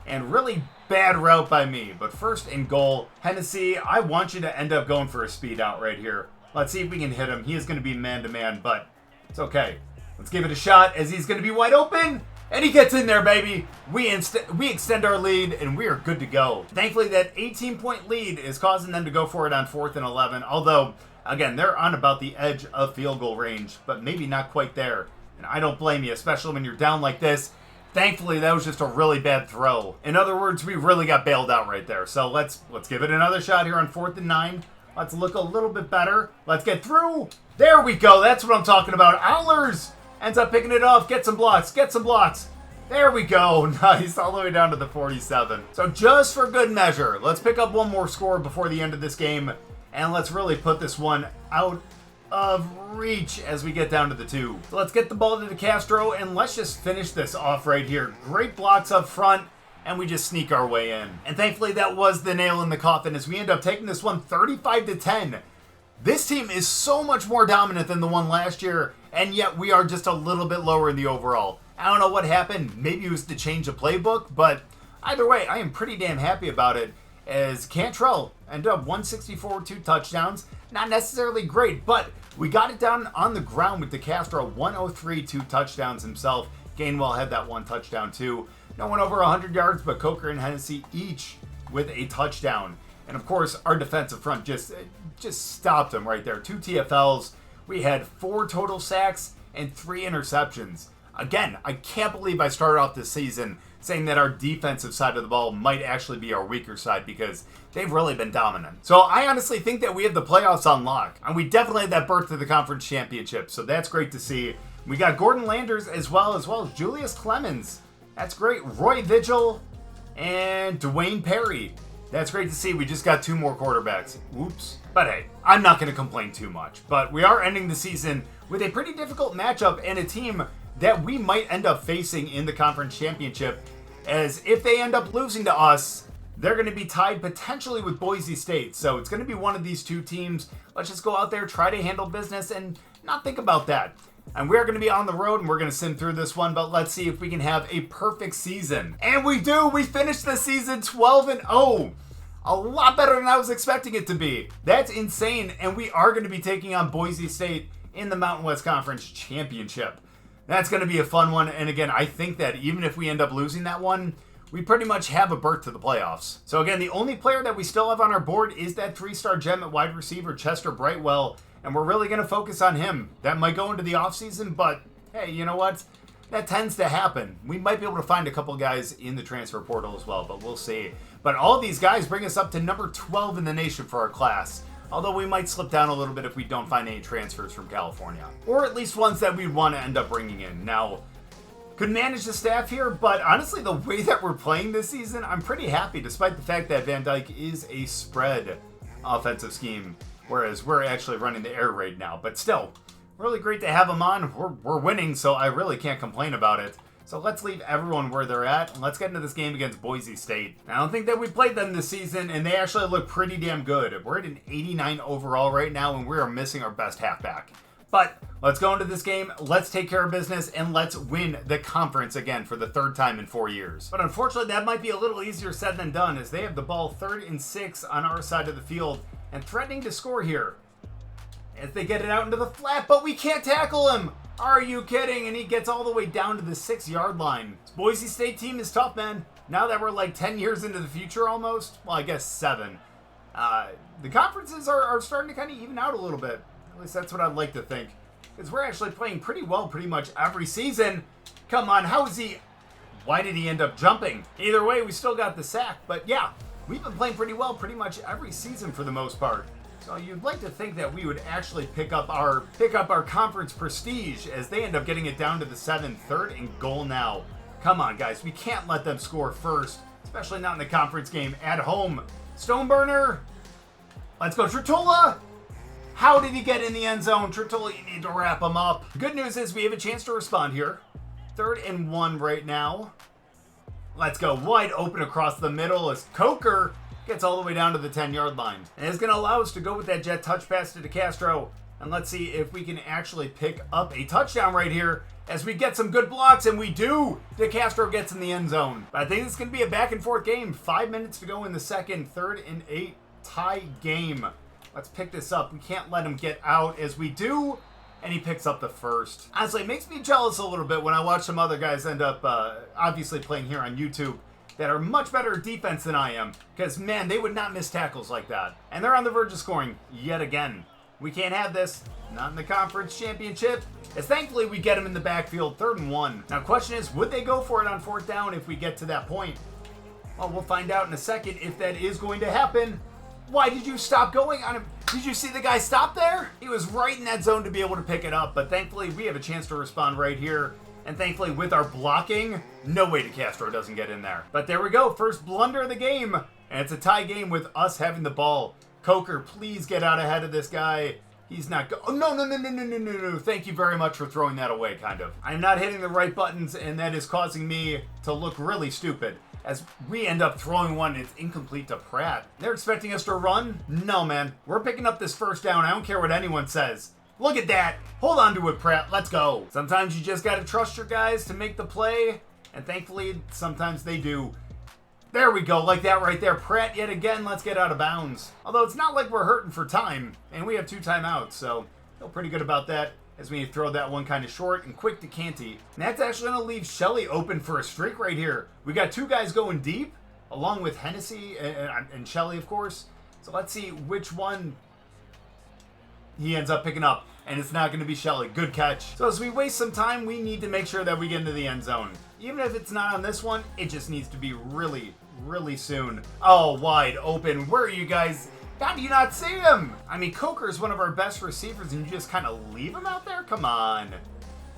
and really bad route by me, but 1st and goal. Hennessy, I want you to end up going for a speed out right here. Let's see if we can hit him. He is going to be man-to-man, but it's okay. Let's give it a shot as he's going to be wide open, and he gets in there, baby. We extend our lead, and we are good to go. Thankfully, that 18-point lead is causing them to go for it on 4th and 11, although, again, they're on about the edge of field goal range, but maybe not quite there, and I don't blame you, especially when you're down like this. Thankfully, that was just a really bad throw. In other words, we really got bailed out right there. So let's give it another shot here on 4th and 9. Let's look a little bit better. Let's get through. There we go. That's what I'm talking about. Owlers ends up picking it off. Get some blocks. Get some blocks. There we go. Nice. All the way down to the 47. So just for good measure, let's pick up one more score before the end of this game. And let's really put this one out of reach as we get down to the 2. So let's get the ball to DeCastro and let's just finish this off right here. Great blocks up front, and we just sneak our way in. And thankfully that was the nail in the coffin as we end up taking this one 35-10. This team is so much more dominant than the one last year, and yet we are just a little bit lower in the overall. I don't know what happened. Maybe it was to change the playbook, but either way, I am pretty damn happy about it. As Cantrell ended up 164 2 touchdowns. Not necessarily great, but we got it down on the ground with DeCastro, 103 2 touchdowns himself. Gainwell had that 1 touchdown too. No one over 100 yards, but Coker and Hennessy each with a touchdown. And of course, our defensive front just stopped them right there. 2 TFLs. We had 4 total sacks and 3 interceptions. Again, I can't believe I started off this season saying that our defensive side of the ball might actually be our weaker side because they've really been dominant. So I honestly think that we have the playoffs on lock. And we definitely had that berth to the conference championship. So that's great to see. We got Gordon Landers as well as Julius Clemens. That's great. Roy Vigil and Dwayne Perry. That's great to see. We just got 2 more quarterbacks. Whoops. But hey, I'm not going to complain too much. But we are ending the season with a pretty difficult matchup and a team that we might end up facing in the conference championship, as if they end up losing to us, they're going to be tied potentially with Boise State. So it's going to be one of these 2 teams. Let's just go out there, try to handle business, and not think about that. And we're going to be on the road, and we're going to sim through this one, but let's see if we can have a perfect season. And we do! We finished the season 12-0! a lot better than I was expecting it to be. That's insane, and we are going to be taking on Boise State in the Mountain West Conference Championship. That's going to be a fun one, and again, I think that even if we end up losing that one, we pretty much have a berth to the playoffs. So again, the only player that we still have on our board is that 3-star gem at wide receiver, Chester Brightwell, and we're really going to focus on him. That might go into the offseason, but hey, you know what? That tends to happen. We might be able to find a couple guys in the transfer portal as well, but we'll see. But all these guys bring us up to number 12 in the nation for our class. Although we might slip down a little bit if we don't find any transfers from California. Or at least ones that we'd want to end up bringing in. Now, could manage the staff here, but honestly, the way that we're playing this season, I'm pretty happy, despite the fact that Van Dyke is a spread offensive scheme, whereas we're actually running the air raid now. But still, really great to have him on. We're winning, so I really can't complain about it. So let's leave everyone where they're at, and let's get into this game against Boise State. I don't think that we played them this season, and they actually look pretty damn good. We're at an 89 overall right now, and we are missing our best halfback. But let's go into this game, let's take care of business, and let's win the conference again for the third time in 4 years. But unfortunately, that might be a little easier said than done, as they have the ball 3rd and 6 on our side of the field, and threatening to score here as they get it out into the flat, but we can't tackle him. Are you kidding? And he gets all the way down to the 6-yard line. This Boise State team is tough, man. Now that we're like 10 years into the future almost, well, I guess 7, the conferences are starting to kind of even out a little bit. At least that's what I'd like to think. Because we're actually playing pretty well pretty much every season. Come on, how is he? Why did he end up jumping? Either way, we still got the sack. But yeah, we've been playing pretty well pretty much every season for the most part. So you'd like to think that we would actually pick up our conference prestige as they end up getting it down to the 7, 3rd and goal now. Come on, guys. We can't let them score first, especially not in the conference game at home. Stoneburner. Let's go, Trutula. How did he get in the end zone? Trutula, you need to wrap him up. Good news is we have a chance to respond here. 3rd and 1 right now. Let's go wide open across the middle as Coker gets all the way down to the 10-yard line. And it's going to allow us to go with that jet touch pass to DeCastro. And let's see if we can actually pick up a touchdown right here as we get some good blocks, and we do. DeCastro gets in the end zone. But I think it's going to be a back and forth game. 5 minutes to go in the second. 3rd and 8 tie game. Let's pick this up. We can't let him get out as we do. And he picks up the first. Honestly, it makes me jealous a little bit when I watch some other guys end up obviously playing here on YouTube that are much better at defense than I am. Because, man, they would not miss tackles like that. And they're on the verge of scoring yet again. We can't have this. Not in the conference championship. As thankfully we get them in the backfield. 3rd and 1. Now, question is, would they go for it on 4th down if we get to that point? Well, we'll find out in a second if that is going to happen. Why did you stop going on him? Did you see the guy stop there? He was right in that zone to be able to pick it up. But thankfully, we have a chance to respond right here. And thankfully, with our blocking, no way DeCastro doesn't get in there. But there we go. First blunder of the game. And it's a tie game with us having the ball. Coker, please get out ahead of this guy. He's not oh, no. Thank you very much for throwing that away, kind of. I'm not hitting the right buttons, and that is causing me to look really stupid. As we end up throwing one, it's incomplete to Pratt. They're expecting us to run? No, man. We're picking up this first down. I don't care what anyone says. Look at that. Hold on to it, Pratt. Let's go. Sometimes you just got to trust your guys to make the play, and thankfully, sometimes they do. There we go, like that right there. Pratt, yet again, let's get out of bounds. Although it's not like we're hurting for time, and we have 2 timeouts, so feel pretty good about that as we throw that one kind of short and quick to Canty. And that's actually going to leave Shelley open for a streak right here. We got 2 guys going deep, along with Hennessy and Shelley, of course. So let's see which one he ends up picking up. And it's not going to be Shelley. Good catch. So as we waste some time, we need to make sure that we get into the end zone. Even if it's not on this one, it just needs to be really, really soon. Oh, wide open. Where are you guys? How do you not see him? I mean, Coker is one of our best receivers, and you just kind of leave him out there? Come on.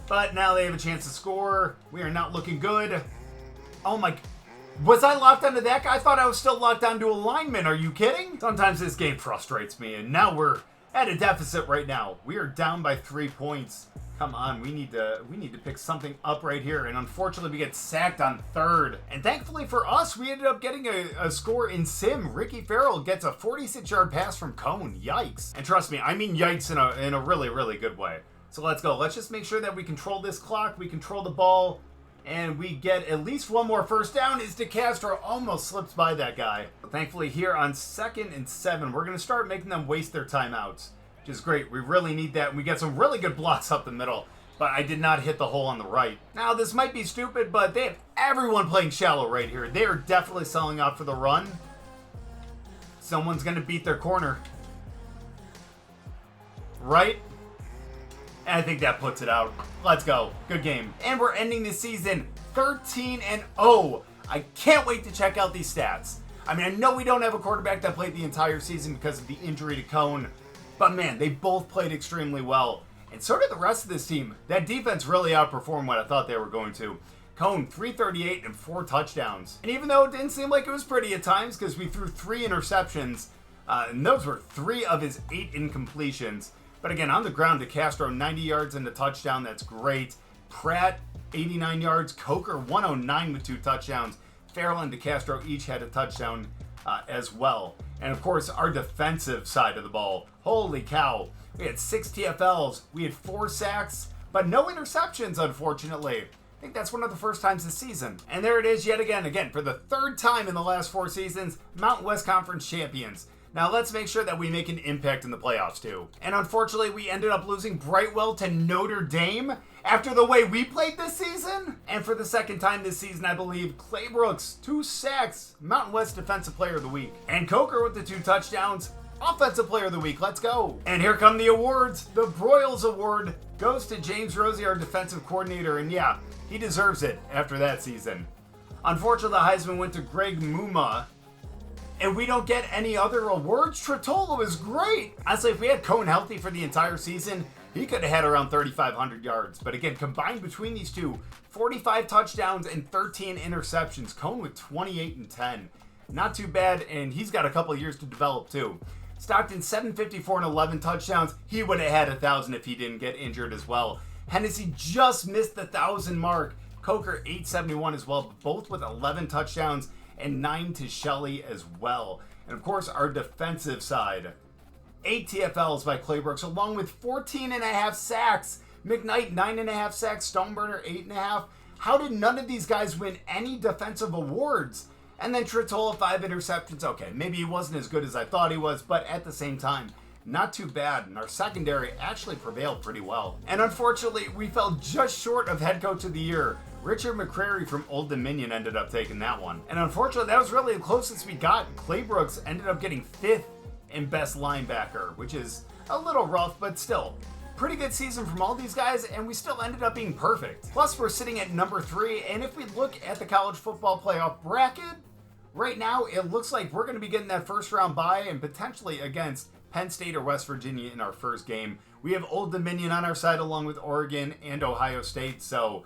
But now they have a chance to score. We are not looking good. Oh, my... Was I locked onto that guy? I thought I was still locked onto a lineman. Are you kidding? Sometimes this game frustrates me, and now we're at a deficit right now. We are down by 3 points. Come on, we need to pick something up right here. And unfortunately, we get sacked on 3rd. And thankfully for us, we ended up getting a score in sim. Ricky Farrell gets a 46-yard pass from Cone. Yikes. And trust me, I mean yikes in a really, really good way. So let's go. Let's just make sure that we control this clock. We control the ball. And we get at least one more first down as DeCastro almost slips by that guy. But thankfully here on 2nd and 7, we're going to start making them waste their timeouts, which is great. We really need that. And we get some really good blocks up the middle, but I did not hit the hole on the right. Now, this might be stupid, but they have everyone playing shallow right here. They are definitely selling out for the run. Someone's going to beat their corner. Right? And I think that puts it out. Let's go. Good game. And we're ending the season 13-0. I can't wait to check out these stats. I mean, I know we don't have a quarterback that played the entire season because of the injury to Cone, but man, they both played extremely well. And so did the rest of this team. That defense really outperformed what I thought they were going to. Cone, 338 and 4 touchdowns. And even though it didn't seem like it was pretty at times because we threw 3 interceptions, and those were 3 of his 8 incompletions. But again, on the ground, DeCastro, 90 yards and a touchdown. That's great. Pratt, 89 yards. Coker, 109 with 2 touchdowns. Farrell and DeCastro each had a touchdown as well. And of course, our defensive side of the ball. Holy cow. We had 6 TFLs. We had 4 sacks, but no interceptions, unfortunately. I think that's one of the first times this season. And there it is yet again. Again, for the 3rd time in the last 4 seasons, Mountain West Conference champions. Now let's make sure that we make an impact in the playoffs too. And unfortunately, we ended up losing Brightwell to Notre Dame after the way we played this season. And for the 2nd time this season, I believe, Claybrooks, 2 sacks, Mountain West Defensive Player of the Week. And Coker with the 2 touchdowns, Offensive Player of the Week. Let's go. And here come the awards. The Broyles Award goes to James Rosie, our defensive coordinator. And yeah, he deserves it after that season. Unfortunately, the Heisman went to Greg Muma. And we don't get any other awards. Trotolo is great. Honestly, if we had Cone healthy for the entire season, he could have had around 3,500 yards. But again, combined between these two, 45 touchdowns and 13 interceptions. Cone with 28 and 10. Not too bad, and he's got a couple of years to develop too. Stockton, 754 and 11 touchdowns. He would have had 1,000 if he didn't get injured as well. Hennessy just missed the 1,000 mark. Coker, 871 as well, both with 11 touchdowns. And 9 to Shelley as well. And of course, our defensive side. 8 TFLs by Claybrooks, along with 14.5 sacks. McKnight, 9.5 sacks. Stoneburner, 8.5. How did none of these guys win any defensive awards? And then Tritola, 5 interceptions. Okay, maybe he wasn't as good as I thought he was, but at the same time, not too bad. And our secondary actually prevailed pretty well. And unfortunately, we fell just short of head coach of the year. Richard McCrary from Old Dominion ended up taking that one. And unfortunately, that was really the closest we got. Claybrooks ended up getting 5th in best linebacker, which is a little rough, but still. Pretty good season from all these guys, and we still ended up being perfect. Plus, we're sitting at number 3, and if we look at the college football playoff bracket, right now, it looks like we're going to be getting that first round bye and potentially against Penn State or West Virginia in our first game. We have Old Dominion on our side along with Oregon and Ohio State, so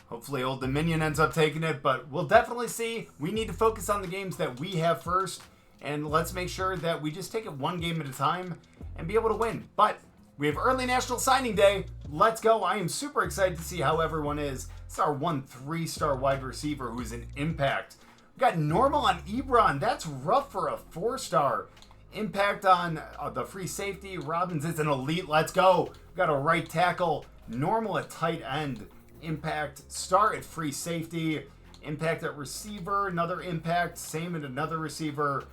hopefully Old Dominion ends up taking it, but we'll definitely see. We need to focus on the games that we have first, and let's make sure that we just take it one game at a time and be able to win. But we have early National Signing Day. Let's go. I am super excited to see how everyone is. It's our 3-star wide receiver who's an impact. We got Normal on Ebron. That's rough for a 4-star. Impact on the free safety. Robbins is an elite. Let's go. We got a right tackle. Normal at tight end. Impact. Star at free safety. Impact at receiver. Another impact. Same at another receiver.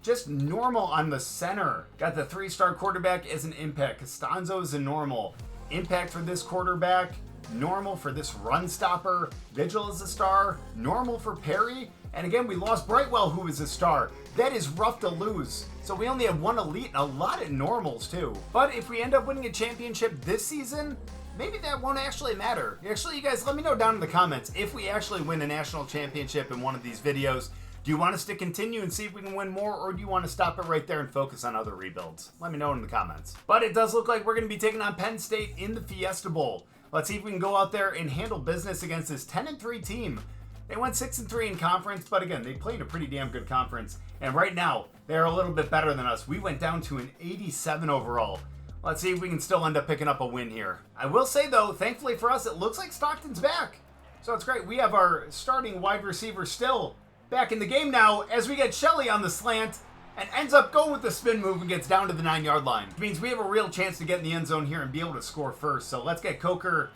Just normal on the center. Got the 3-star quarterback as an impact. Costanzo is a normal. Impact for this quarterback. Normal for this run stopper. Vigil is a star. Normal for Perry. And again, we lost Brightwell, who is a star. That is rough to lose. So we only have 1 elite and a lot of normals too. But if we end up winning a championship this season, maybe that won't actually matter. Actually, you guys, let me know down in the comments if we actually win a national championship in one of these videos. Do you want us to continue and see if we can win more, or do you want to stop it right there and focus on other rebuilds? Let me know in the comments. But it does look like we're going to be taking on Penn State in the Fiesta Bowl. Let's see if we can go out there and handle business against this 10-3 team. They went 6-3 in conference, but again, they played a pretty damn good conference. And right now, they're a little bit better than us. We went down to an 87 overall. Let's see if we can still end up picking up a win here. I will say, though, thankfully for us, it looks like Stockton's back. So it's great. We have our starting wide receiver still back in the game now as we get Shelley on the slant and ends up going with the spin move and gets down to the 9-yard line. Which means we have a real chance to get in the end zone here and be able to score first. So let's get Coker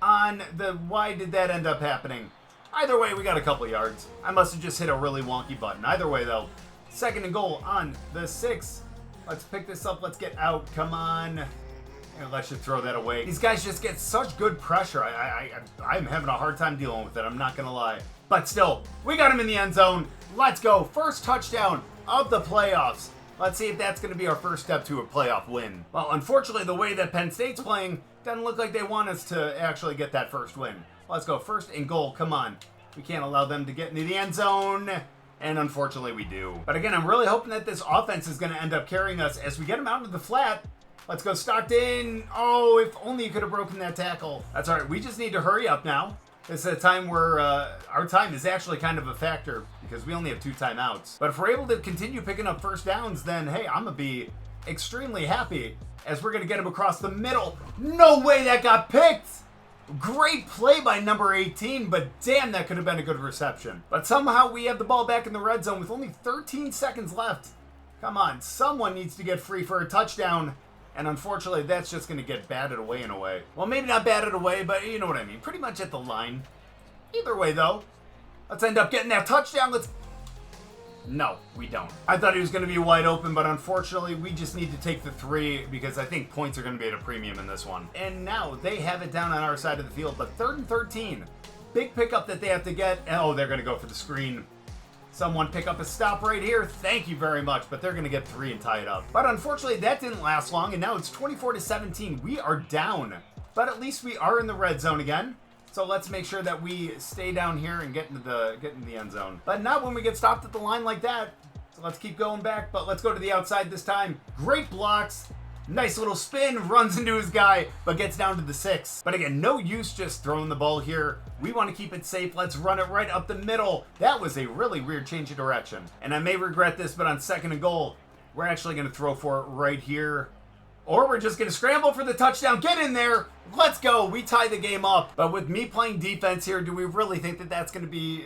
on the... Why did that end up happening? Either way, we got a couple yards. I must have just hit a really wonky button. Either way, though, 2nd and goal on the 6. Let's pick this up. Let's get out. Come on. And let's just throw that away. These guys just get such good pressure. I'm having a hard time dealing with it. I'm not going to lie. But still, we got him in the end zone. Let's go. First touchdown of the playoffs. Let's see if that's going to be our first step to a playoff win. Well, unfortunately, the way that Penn State's playing doesn't look like they want us to actually get that first win. Let's go. 1st and goal. Come on. We can't allow them to get into the end zone. And unfortunately, we do. But again, I'm really hoping that this offense is going to end up carrying us as we get them out into the flat. Let's go Stockton. Oh, if only you could have broken that tackle. That's all right. We just need to hurry up now. This is a time where our time is actually kind of a factor because we only have 2 timeouts. But if we're able to continue picking up first downs, then, hey, I'm going to be extremely happy as we're going to get him across the middle. No way that got picked. Great play by number 18, but damn, that could have been a good reception. But somehow we have the ball back in the red zone with only 13 seconds left. Come on, someone needs to get free for a touchdown. And unfortunately, that's just going to get batted away in a way. Well, maybe not batted away, but you know what I mean. Pretty much at the line. Either way, though, let's end up getting that touchdown. No, we don't. I thought he was going to be wide open, but unfortunately, we just need to take the 3 because I think points are going to be at a premium in this one. And now they have it down on our side of the field, but 3rd and 13. Big pickup that they have to get. Oh, they're going to go for the screen. Someone pick up a stop right here. Thank you very much, but they're going to get 3 and tie it up. But unfortunately, that didn't last long, and now it's 24-17. We are down, but at least we are in the red zone again. So let's make sure that we stay down here and get into the end zone. But not when we get stopped at the line like that. So let's keep going back, but let's go to the outside this time. Great blocks. Nice little spin, runs into his guy, but gets down to the 6. But again, no use just throwing the ball here. We want to keep it safe. Let's run it right up the middle. That was a really weird change of direction. And I may regret this, but on 2nd and goal, we're actually going to throw for it right here. Or we're just going to scramble for the touchdown. Get in there. Let's go. We tie the game up. But with me playing defense here, do we really think that that's going to be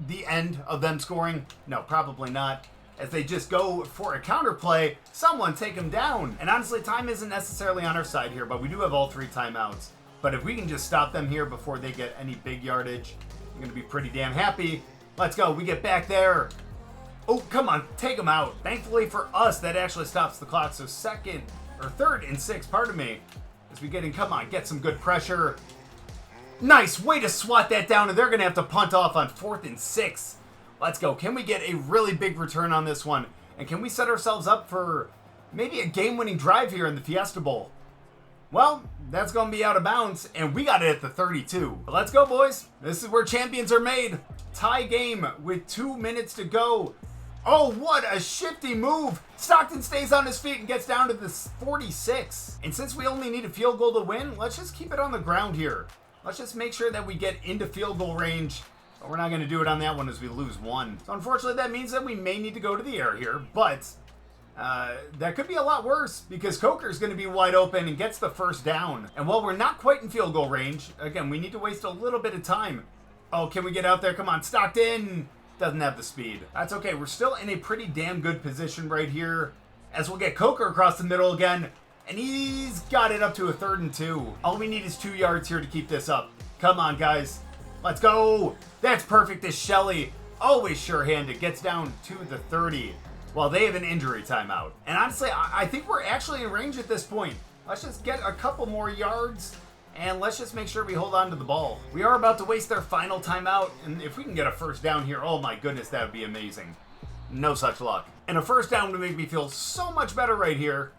the end of them scoring? No, probably not. As they just go for a counter play, someone take them down. And honestly, time isn't necessarily on our side here, but we do have all 3 timeouts. But if we can just stop them here before they get any big yardage, I'm going to be pretty damn happy. Let's go. We get back there. Oh, come on. Take them out. Thankfully for us, that actually stops the clock. So 3rd and 6, pardon me, as we get in. Come on, get some good pressure. Nice way to swat that down, and they're going to have to punt off on 4th and 6. Let's go. Can we get a really big return on this one? And can we set ourselves up for maybe a game-winning drive here in the Fiesta Bowl? Well, that's going to be out of bounds, and we got it at the 32. But let's go, boys. This is where champions are made. Tie game with 2 minutes to go. Oh, what a shifty move. Stockton stays on his feet and gets down to the 46. And since we only need a field goal to win, let's just keep it on the ground here. Let's just make sure that we get into field goal range. But we're not going to do it on that one as we lose 1. So unfortunately, that means that we may need to go to the air here. But that could be a lot worse because Coker's going to be wide open and gets the first down. And while we're not quite in field goal range, again, we need to waste a little bit of time. Oh, can we get out there? Come on, Stockton. Doesn't have the speed. That's okay. We're still in a pretty damn good position right here as we'll get Coker across the middle again. And he's got it up to a 3rd and 2. All we need is 2 yards here to keep this up. Come on, guys. Let's go. That's perfect as Shelley, always sure-handed, gets down to the 30 while they have an injury timeout. And honestly, I think we're actually in range at this point. Let's just get a couple more yards and let's just make sure we hold on to the ball. We are about to waste their final timeout, and if we can get a first down here, oh my goodness, that would be amazing. No such luck. And a first down would make me feel so much better right here.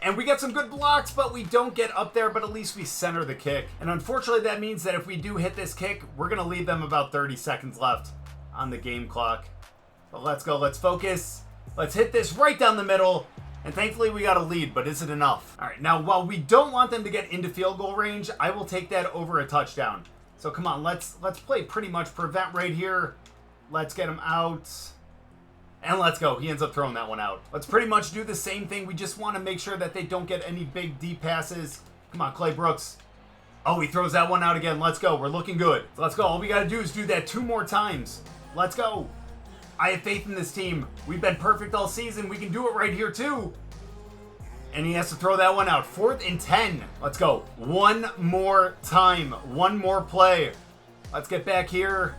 And we get some good blocks, but we don't get up there, but at least we center the kick. And unfortunately, that means that if we do hit this kick, we're going to leave them about 30 seconds left on the game clock. But let's go. Let's focus. Let's hit this right down the middle. And thankfully, we got a lead, but is it enough? All right, now, while we don't want them to get into field goal range, I will take that over a touchdown. So come on, let's play pretty much prevent right here. Let's get him out. And let's go. He ends up throwing that one out. Let's pretty much do the same thing. We just want to make sure that they don't get any big deep passes. Come on, Clay Brooks. Oh, he throws that one out again. Let's go. We're looking good. So let's go. All we got to do is do that 2 more times. Let's go. I have faith in this team. We've been perfect all season. We can do it right here, too. And he has to throw that one out. 4th and 10. Let's go. One more time. One more play. Let's get back here.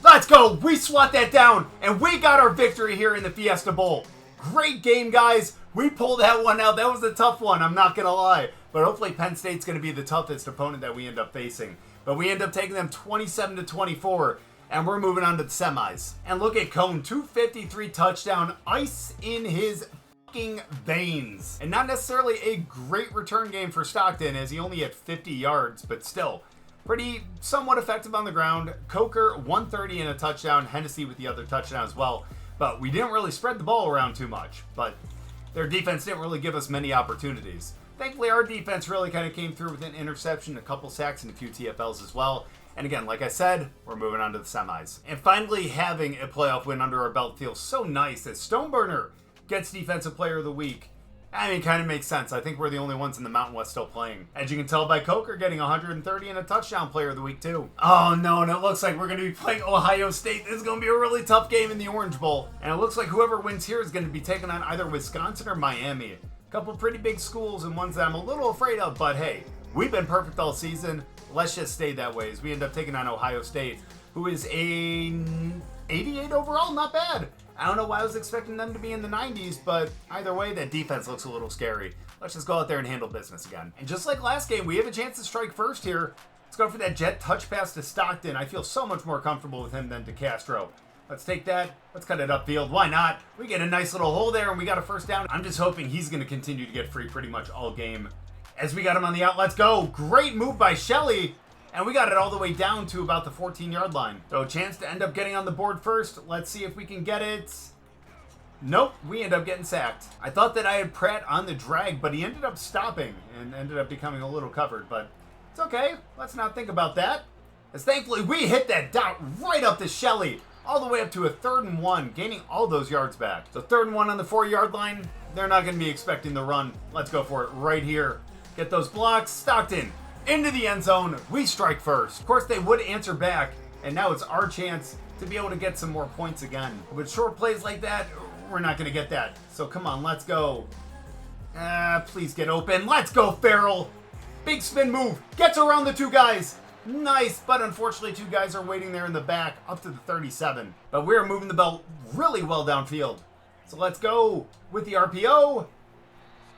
Let's go. We swat that down. And we got our victory here in the Fiesta Bowl. Great game, guys. We pulled that one out. That was a tough one. I'm not going to lie. But hopefully Penn State's going to be the toughest opponent that we end up facing. But we end up taking them 27-24. And we're moving on to the semis. And look at Cone. 253 touchdown. Ice in his veins. And not necessarily a great return game for Stockton, as he only had 50 yards, but still pretty somewhat effective on the ground. Coker 130 and a touchdown. Hennessy with the other touchdown as well. But we didn't really spread the ball around too much. But their defense didn't really give us many opportunities. Thankfully, our defense really kind of came through with an interception, a couple sacks, and a few TFLs as well. And again, like I said, we're moving on to the semis. And finally, having a playoff win under our belt feels so nice as Stoneburner gets Defensive Player of the Week. I mean, it kind of makes sense. I think we're the only ones in the Mountain West still playing. As you can tell by Coker getting 130 and a touchdown Player of the Week, too. Oh, no, and it looks like we're going to be playing Ohio State. This is going to be a really tough game in the Orange Bowl. And it looks like whoever wins here is going to be taking on either Wisconsin or Miami. A couple pretty big schools and ones that I'm a little afraid of, but hey, we've been perfect all season. Let's just stay that way as we end up taking on Ohio State, who is a 88 overall. Not bad. I don't know why I was expecting them to be in the 90s, but either way, that defense looks a little scary. Let's just go out there and handle business again. And just like last game, we have a chance to strike first here. Let's go for that jet touch pass to Stockton. I feel so much more comfortable with him than to Castro. Let's take that. Let's cut it upfield. Why not? We get a nice little hole there, and we got a first down. I'm just hoping he's going to continue to get free pretty much all game. As we got him on the out, let's go. Great move by Shelley. And we got it all the way down to about the 14-yard line. So a chance to end up getting on the board first. Let's see if we can get it. Nope, we end up getting sacked. I thought that I had Pratt on the drag, but he ended up stopping and ended up becoming a little covered. But it's okay. Let's not think about that. As thankfully, we hit that dot right up to Shelley. All the way up to a 3rd and 1, gaining all those yards back. So 3rd and 1 on the 4-yard line. They're not going to be expecting the run. Let's go for it right here. Get those blocks. Stockton into the end zone. We strike first. Of course, they would answer back, and now it's our chance to be able to get some more points again. With short plays like that, we're not going to get that. So come on, let's go. Please get open. Let's go, Farrell. Big spin move. Gets around the 2 guys. Nice, but unfortunately 2 guys are waiting there in the back up to the 37. But we're moving the ball really well downfield. So let's go with the RPO.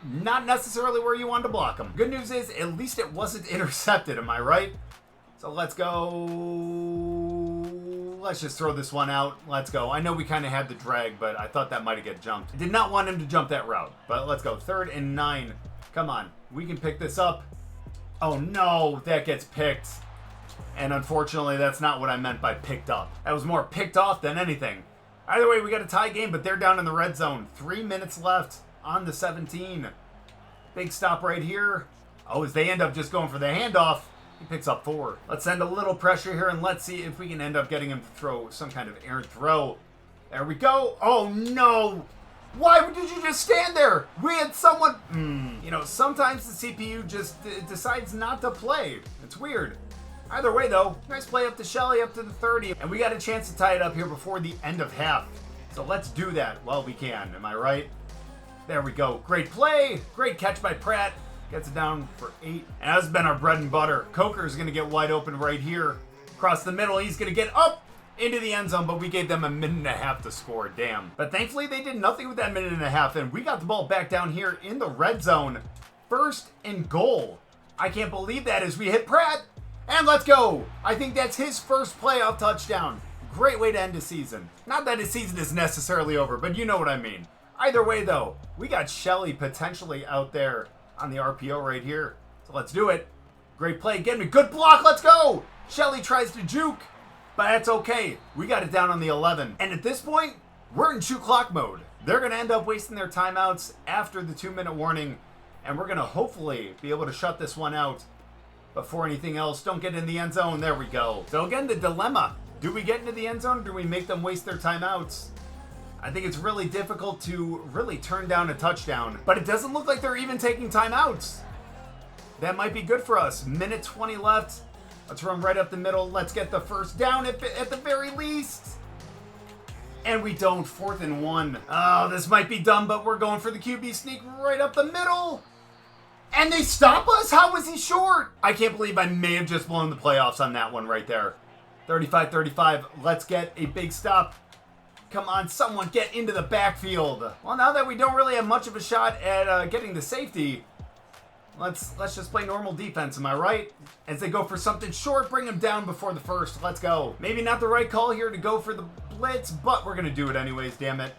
Not necessarily where you want to block them. Good news is, at least it wasn't intercepted, am I right? So let's go. Let's just throw this one out. Let's go. I know we kind of had the drag, but I thought that might have get jumped. I did not want him to jump that route, but let's go. 3rd and 9. Come on. We can pick this up. Oh, no. That gets picked. And unfortunately, that's not what I meant by picked up. That was more picked off than anything. Either way, we got a tie game, but they're down in the red zone. 3 minutes left on the 17. Big stop right here. Oh, as they end up just going for the handoff, he picks up 4. Let's send a little pressure here, and let's see if we can end up getting him to throw some kind of errant throw. There we go. Oh, no. Why did you just stand there? We had someone... You know, sometimes the CPU just decides not to play. It's weird. Either way, though, nice play up to Shelley, up to the 30. And we got a chance to tie it up here before the end of half. So let's do that while we can. Am I right? There we go. Great play. Great catch by Pratt. Gets it down for 8. And that's been our bread and butter. Coker is going to get wide open right here. Across the middle. He's going to get up into the end zone, but we gave them a minute and a half to score. Damn. But thankfully, they did nothing with that minute and a half, and we got the ball back down here in the red zone. 1st and goal. I can't believe that as we hit Pratt. And let's go. I think that's his first playoff touchdown. Great way to end the season. Not that his season is necessarily over, but you know what I mean. Either way, though, we got Shelley potentially out there on the RPO right here. So let's do it. Great play. Get me. Good block. Let's go. Shelley tries to juke, but that's okay. We got it down on the 11. And at this point, we're in shoot clock mode. They're going to end up wasting their timeouts after the 2-minute warning, and we're going to hopefully be able to shut this one out before anything else. Don't get in the end zone. There we go. So again, the dilemma. Do we get into the end zone or do we make them waste their timeouts? I think it's really difficult to really turn down a touchdown, but it doesn't look like they're even taking timeouts. That might be good for us. Minute 20 left. Let's run right up the middle. Let's get the first down at the very least. And we don't. 4th and 1. Oh, this might be dumb, but we're going for the QB sneak right up the middle. And they stop us? How was he short? I can't believe I may have just blown the playoffs on that one right there. 35-35. Let's get a big stop. Come on, someone get into the backfield. Well, now that we don't really have much of a shot at getting the safety, let's just play normal defense, am I right? As they go for something short, bring them down before the first. Let's go. Maybe not the right call here to go for the blitz, but we're going to do it anyways, damn it.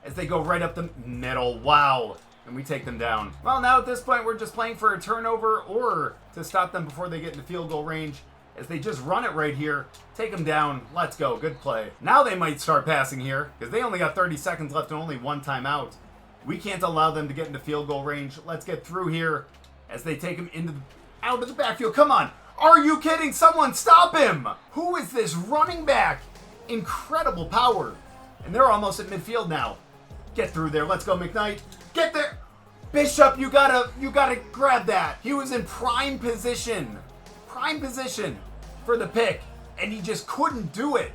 As they go right up the middle. Wow. And we take them down. Well, now at this point, we're just playing for a turnover or to stop them before they get into field goal range. As they just run it right here, take them down. Let's go. Good play. Now they might start passing here because they only got 30 seconds left and only one timeout. We can't allow them to get into field goal range. Let's get through here as they take him out of the backfield. Come on. Are you kidding? Someone stop him. Who is this running back? Incredible power. And they're almost at midfield now. Get through there. Let's go, McKnight. Get there. Bishop, you gotta grab that. He was in prime position for the pick, and he just couldn't do it.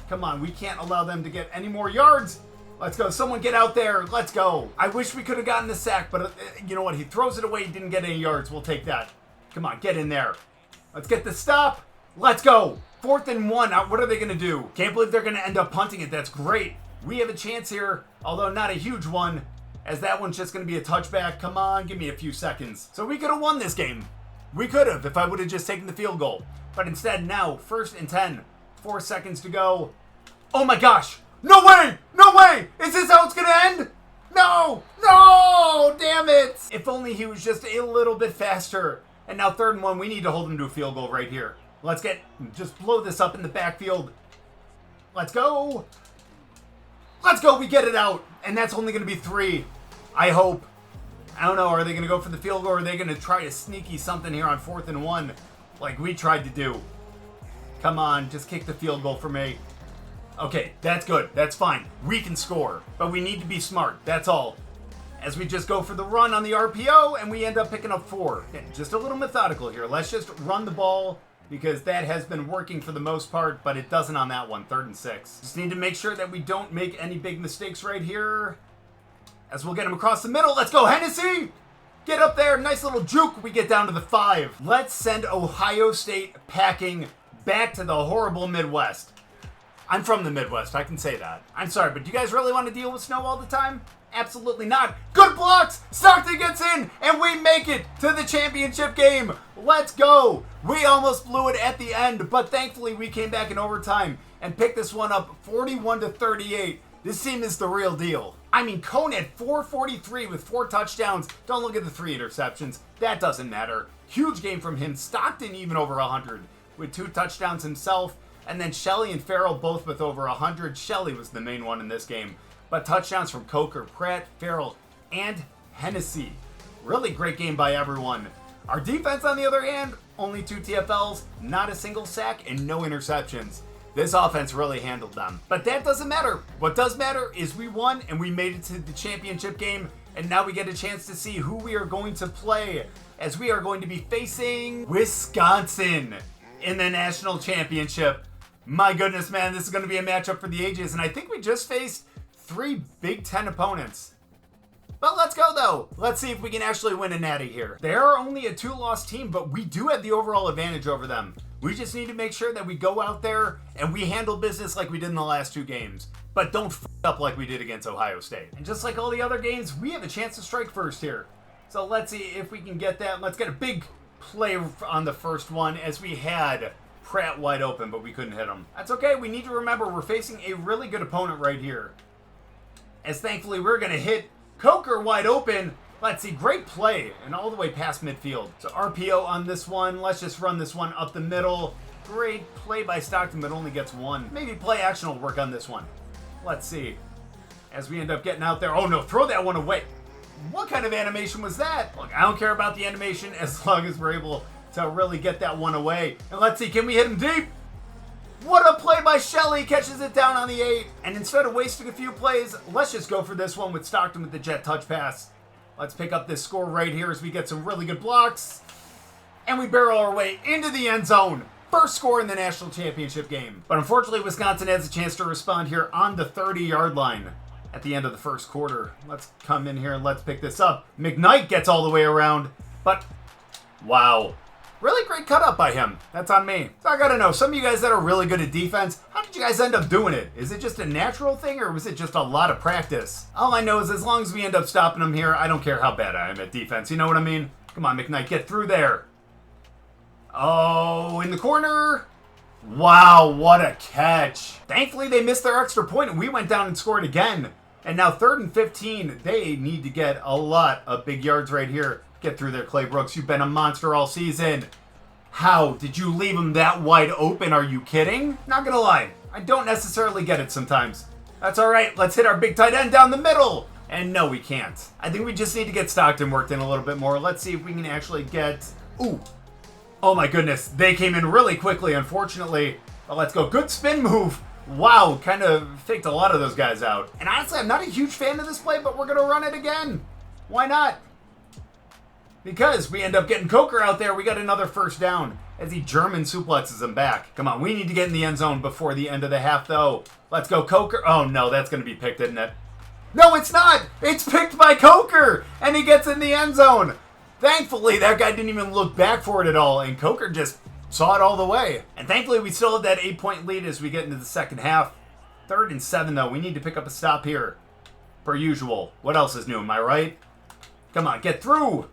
Come on, we can't allow them to get any more yards. Let's go. Someone get out there. Let's go. I wish we could have gotten the sack, but you know what? He throws it away. He didn't get any yards. We'll take that. Come on, get in there. Let's get the stop. Let's go. 4th and 1. Now, what are they going to do? Can't believe they're going to end up punting it. That's great. We have a chance here, although not a huge one, as that one's just going to be a touchback. Come on, give me a few seconds. So we could have won this game. We could have if I would have just taken the field goal. But instead, now, 1st and 10. 4 seconds to go. Oh my gosh. No way! No way! Is this how it's going to end? No! No! Damn it! If only he was just a little bit faster. And now 3rd and 1, we need to hold him to a field goal right here. Just blow this up in the backfield. Let's go. Let's go. We get it out. And that's only going to be 3. I hope. I don't know. Are they going to go for the field goal or are they going to try a sneaky something here on 4th and 1 like we tried to do? Come on. Just kick the field goal for me. Okay, that's good. That's fine. We can score. But we need to be smart. That's all. As we just go for the run on the RPO and we end up picking up 4. Yeah, just a little methodical here. Let's just run the ball because that has been working for the most part, but it doesn't on that one. 3rd and 6. Just need to make sure that we don't make any big mistakes right here. As we'll get him across the middle. Let's go, Hennessy! Get up there. Nice little juke. We get down to the 5. Let's send Ohio State packing back to the horrible Midwest. I'm from the Midwest. I can say that. I'm sorry, but do you guys really want to deal with snow all the time? Absolutely not. Good blocks. Stockton gets in, and we make it to the championship game. Let's go. We almost blew it at the end, but thankfully we came back in overtime and picked this one up 41-38. This team is the real deal. I mean, Cone had 443 with 4 touchdowns. Don't look at the 3 interceptions. That doesn't matter. Huge game from him. Stockton even over 100 with 2 touchdowns himself. And then Shelley and Farrell both with over 100. Shelley was the main one in this game. But touchdowns from Coker, Pratt, Farrell, and Hennessy. Really great game by everyone. Our defense, on the other hand, only 2 TFLs, not a single sack, and no interceptions. This offense really handled them. But that doesn't matter. What does matter is we won and we made it to the championship game. And now we get a chance to see who we are going to play, as we are going to be facing Wisconsin in the national championship. My goodness, man, this is going to be a matchup for the ages. And I think we just faced 3 Big Ten opponents. But let's go, though. Let's see if we can actually win a natty here. They are only a 2-loss team, but we do have the overall advantage over them. We just need to make sure that we go out there and we handle business like we did in the last 2 games. But don't f*** up like we did against Ohio State. And just like all the other games, we have a chance to strike first here. So let's see if we can get that. Let's get a big play on the first one, as we had Pratt wide open, but we couldn't hit him. That's okay. We need to remember we're facing a really good opponent right here, as thankfully we're going to hit Coker wide open. Let's see, great play and all the way past midfield. So RPO on this one. Let's just run this one up the middle. Great play by Stockton, but only gets 1. Maybe play action will work on this one. Let's see. As we end up getting out there. Oh no, throw that one away. What kind of animation was that? Look, I don't care about the animation as long as we're able to really get that one away. And let's see, can we hit him deep? What a play by Shelley, catches it down on the 8. And instead of wasting a few plays, let's just go for this one with Stockton with the jet touch pass. Let's pick up this score right here as we get some really good blocks. And we barrel our way into the end zone. first score in the national championship game. But unfortunately, Wisconsin has a chance to respond here on the 30-yard line at the end of the first quarter. Let's come in here and let's pick this up. McKnight gets all the way around, but wow. Really great cut up by him. That's on me. So I gotta know, some of you guys that are really good at defense, how did you guys end up doing it? Is it just a natural thing or was it just a lot of practice? All I know is as long as we end up stopping him here, I don't care how bad I am at defense. You know what I mean? Come on, McKnight, get through there. Oh, in the corner. Wow, what a catch. Thankfully, they missed their extra point and we went down and scored again. And now 3rd and 15, they need to get a lot of big yards right here. Get through there, Clay Brooks. You've been a monster all season. How did you leave him that wide open? Are you kidding? Not gonna lie, I don't necessarily get it sometimes. That's all right. Let's hit our big tight end down the middle. And no, we can't. I think we just need to get Stockton worked in a little bit more. Let's see if we can actually get... Ooh. Oh my goodness. They came in really quickly, unfortunately. But let's go. Good spin move. Wow, kind of faked a lot of those guys out. And honestly, I'm not a huge fan of this play, but we're going to run it again. Why not? Because we end up getting Coker out there. We got another first down as he German suplexes him back. Come on, we need to get in the end zone before the end of the half, though. Let's go, Coker. Oh, no, that's going to be picked, isn't it? No, it's not. It's picked by Coker, and he gets in the end zone. Thankfully, that guy didn't even look back for it at all, and Coker just saw it all the way. And thankfully, we still have that 8-point lead as we get into the second half. 3rd and 7, though. We need to pick up a stop here. Per usual. What else is new? Am I right? Come on, get through.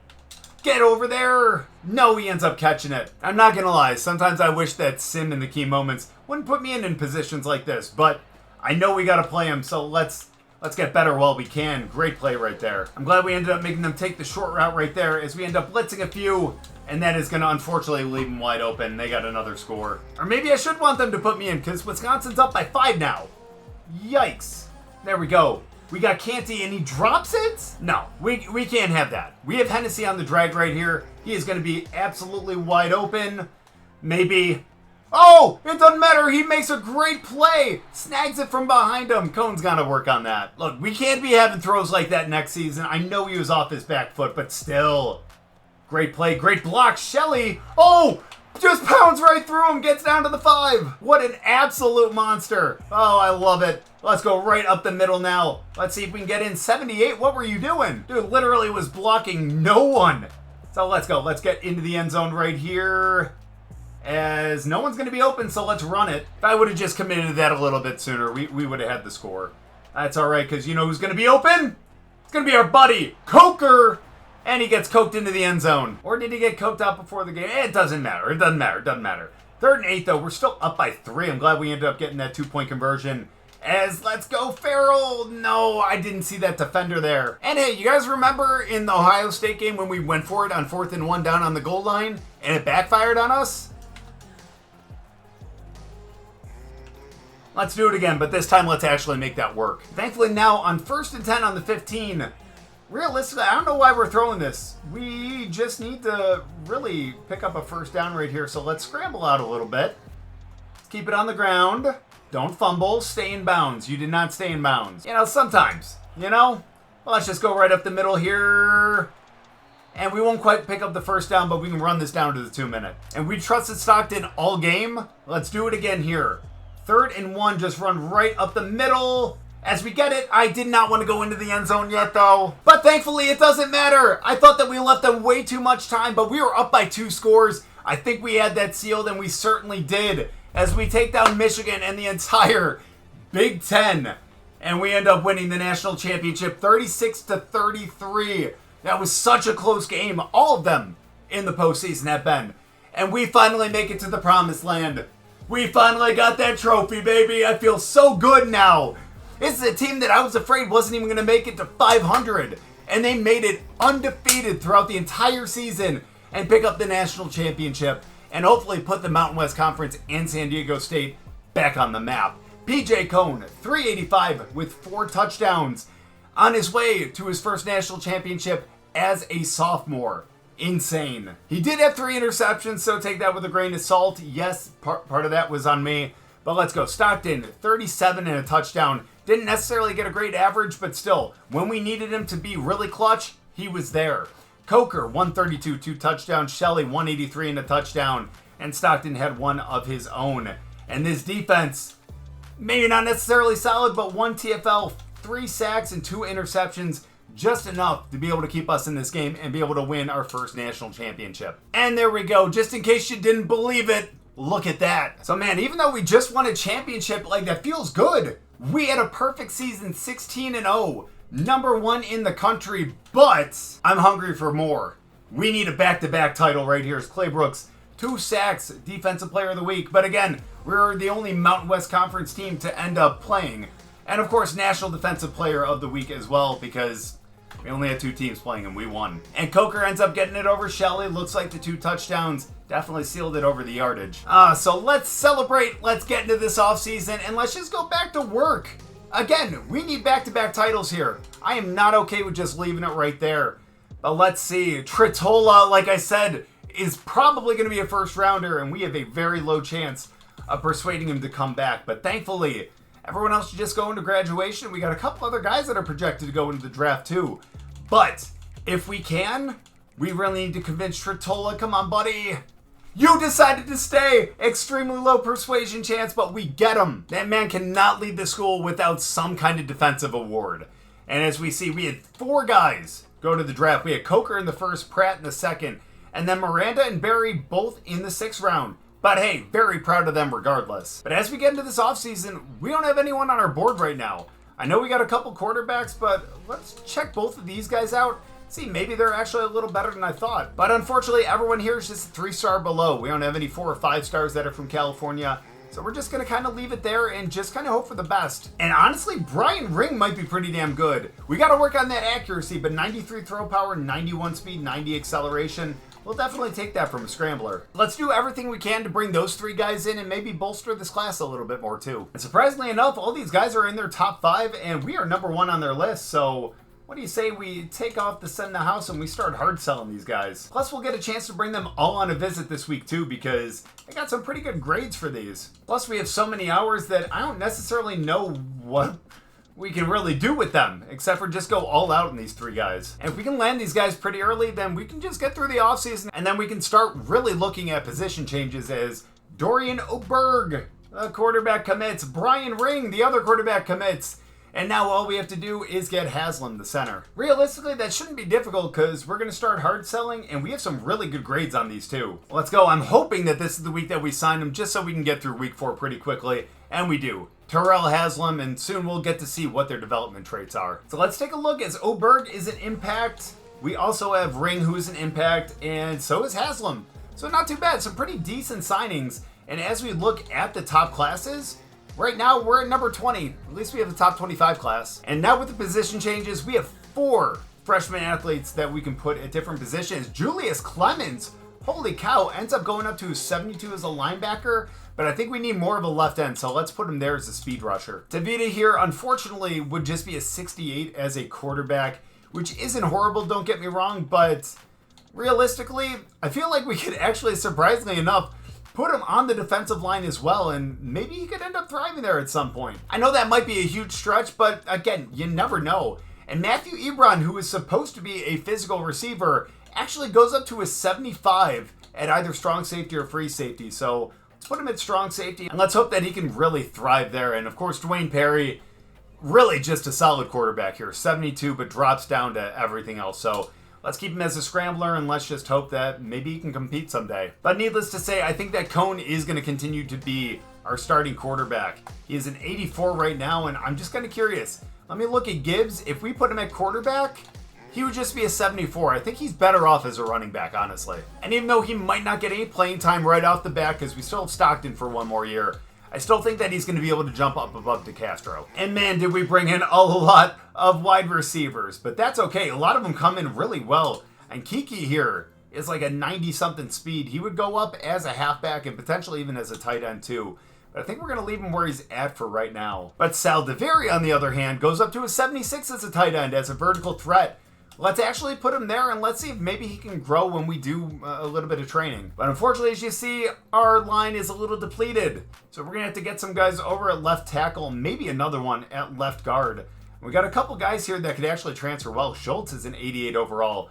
Get over there. No, he ends up catching it. I'm not going to lie. Sometimes I wish that Sim in the key moments wouldn't put me in positions like this. But I know we got to play him, so let's get better while we can. Great play right there. I'm glad we ended up making them take the short route right there as we end up blitzing a few. And that is going to unfortunately leave them wide open. They got another score. Or maybe I should want them to put me in because Wisconsin's up by 5 now. Yikes. There we go. We got Canty and he drops it? No, we can't have that. We have Hennessy on the drag right here. He is going to be absolutely wide open. Maybe. Oh, it doesn't matter. He makes a great play. Snags it from behind him. Cohn's got to work on that. Look, we can't be having throws like that next season. I know he was off his back foot, but still. Great play. Great block. Shelley. Oh, just pounds right through him. Gets down to the 5. What an absolute monster. Oh, I love it. Let's go right up the middle now. Let's see if we can get in 78. What were you doing? Dude, literally was blocking no one. So let's go. Let's get into the end zone right here. As no one's going to be open, so let's run it. If I would have just committed to that a little bit sooner, we would have had the score. That's all right, because you know who's going to be open? It's going to be our buddy, Coker. And he gets coked into the end zone. Or did he get coked out before the game? It doesn't matter. It doesn't matter. It doesn't matter. 3rd and 8, though. We're still up by 3. I'm glad we ended up getting that 2-point conversion. As let's go, Farrell. No, I didn't see that defender there. And hey, you guys remember in the Ohio State game when we went for it on 4th and 1 down on the goal line? And it backfired on us? Let's do it again, but this time let's actually make that work. Thankfully now on 1st and 10 on the 15, realistically, I don't know why we're throwing this. We just need to really pick up a first down right here, so let's scramble out a little bit. Let's keep it on the ground. Don't fumble. Stay in bounds. You did not stay in bounds. You know, sometimes, you know? Well, let's just go right up the middle here. And we won't quite pick up the first down, but we can run this down to the 2-minute. And we trusted Stockton all game. Let's do it again here. 3rd and 1, just run right up the middle. As we get it, I did not want to go into the end zone yet, though. But thankfully, it doesn't matter. I thought that we left them way too much time, but we were up by 2 scores. I think we had that sealed, and we certainly did. As we take down Michigan and the entire Big Ten. And we end up winning the national championship 36-33. That was such a close game. All of them in the postseason have been. And we finally make it to the promised land. We finally got that trophy, baby. I feel so good now. This is a team that I was afraid wasn't even going to make it to 500. And they made it undefeated throughout the entire season and pick up the national championship. And hopefully put the Mountain West Conference and San Diego State back on the map. P.J. Cohn, 385 with 4 touchdowns. On his way to his first national championship as a sophomore. Insane. He did have 3 interceptions, so take that with a grain of salt. Yes, part of that was on me. But let's go. Stockton, 37 and a touchdown. Didn't necessarily get a great average, but still, when we needed him to be really clutch, he was there. Coker, 132, 2 touchdowns. Shelley, 183 and a touchdown. and Stockton had one of his own. And this defense, maybe not necessarily solid, but 1 TFL, 3 sacks, and 2 interceptions, just enough to be able to keep us in this game and be able to win our first national championship. And there we go. Just in case you didn't believe it, look at that. So man, even though we just won a championship, like, that feels good. We had a perfect season, 16-0, #1 in the country, but I'm hungry for more. We need a back-to-back title right here as Clay Brooks, 2 sacks, Defensive Player of the Week. But again, we're the only Mountain West Conference team to end up playing. And of course, National Defensive Player of the Week as well, because we only had 2 teams playing and we won. And Coker ends up getting it over Shelley. Looks like the 2 touchdowns definitely sealed it over the yardage. So let's celebrate. Let's get into this offseason and let's just go back to work. Again, we need back-to-back titles here. I am not okay with just leaving it right there. But let's see. Tritola, like I said, is probably going to be a first rounder, and we have a very low chance of persuading him to come back. But thankfully, everyone else should just go into graduation. We got a couple other guys that are projected to go into the draft too. But if we can, we really need to convince Tritola. Come on, buddy. You decided to stay. Extremely low persuasion chance, but we get him. That man cannot leave the school without some kind of defensive award. And as we see, we had 4 guys go to the draft. We had Coker in the first, Pratt in the second, and then Miranda and Barry both in the 6th round. But hey, very proud of them regardless. But as we get into this offseason, we don't have anyone on our board right now. I know we got a couple quarterbacks, but let's check both of these guys out. See, maybe they're actually a little better than I thought. But unfortunately, everyone here is just 3-star below. We don't have any 4 or 5 stars that are from California. So we're just going to kind of leave it there and just kind of hope for the best. And honestly, Brian Ring might be pretty damn good. We got to work on that accuracy, but 93 throw power, 91 speed, 90 acceleration. We'll definitely take that from a scrambler. Let's do everything we can to bring those 3 guys in and maybe bolster this class a little bit more too. And surprisingly enough, all these guys are in their top 5 and we are #1 on their list. So what do you say we take off the send the house and we start hard selling these guys? Plus, we'll get a chance to bring them all on a visit this week too, because I got some pretty good grades for these. Plus, we have so many hours that I don't necessarily know what we can really do with them, except for just go all out in these 3 guys. And if we can land these guys pretty early, then we can just get through the offseason, and then we can start really looking at position changes as Dorian Oberg, the quarterback, commits. Brian Ring, the other quarterback, commits. And now all we have to do is get Haslam, the center. Realistically, that shouldn't be difficult because we're going to start hard selling and we have some really good grades on these too. Let's go. I'm hoping that this is the week that we sign them just so we can get through week 4 pretty quickly. And we do. Terrell Haslam, and soon we'll get to see what their development traits are. So let's take a look as Oberg is an impact. We also have Ring, who's an impact, and so is Haslam. So not too bad. Some pretty decent signings. And as we look at the top classes, right now, we're at number 20. At least we have the top 25 class. And now with the position changes, we have 4 freshman athletes that we can put at different positions. Julius Clemens, holy cow, ends up going up to 72 as a linebacker, but I think we need more of a left end, so let's put him there as a speed rusher. Tavita here, unfortunately, would just be a 68 as a quarterback, which isn't horrible, don't get me wrong, but realistically, I feel like we could actually, surprisingly enough, put him on the defensive line as well, and maybe he could end up thriving there at some point. I know that might be a huge stretch, but again, you never know. And Matthew Ebron, who is supposed to be a physical receiver, actually goes up to a 75 at either strong safety or free safety. So let's put him at strong safety, and let's hope that he can really thrive there. And of course, Dwayne Perry, really just a solid quarterback here, 72, but drops down to everything else. So let's keep him as a scrambler, and let's just hope that maybe he can compete someday. But needless to say, I think that Cone is going to continue to be our starting quarterback. He is an 84 right now, and I'm just kind of curious. Let me look at Gibbs. If we put him at quarterback, he would just be a 74. I think he's better off as a running back, honestly. And even though he might not get any playing time right off the bat, because we still have Stockton for 1 more year, I still think that he's going to be able to jump up above DeCastro. And man, did we bring in a lot of wide receivers. But that's okay. A lot of them come in really well. And Kiki here is like a 90-something speed. He would go up as a halfback and potentially even as a tight end too. But I think we're going to leave him where he's at for right now. But Saldiveri, on the other hand, goes up to a 76 as a tight end, as a vertical threat. Let's actually put him there, and let's see if maybe he can grow when we do a little bit of training. But unfortunately, as you see, our line is a little depleted. So we're going to have to get some guys over at left tackle, maybe another one at left guard. We got a couple guys here that could actually transfer well. Schultz is an 88 overall.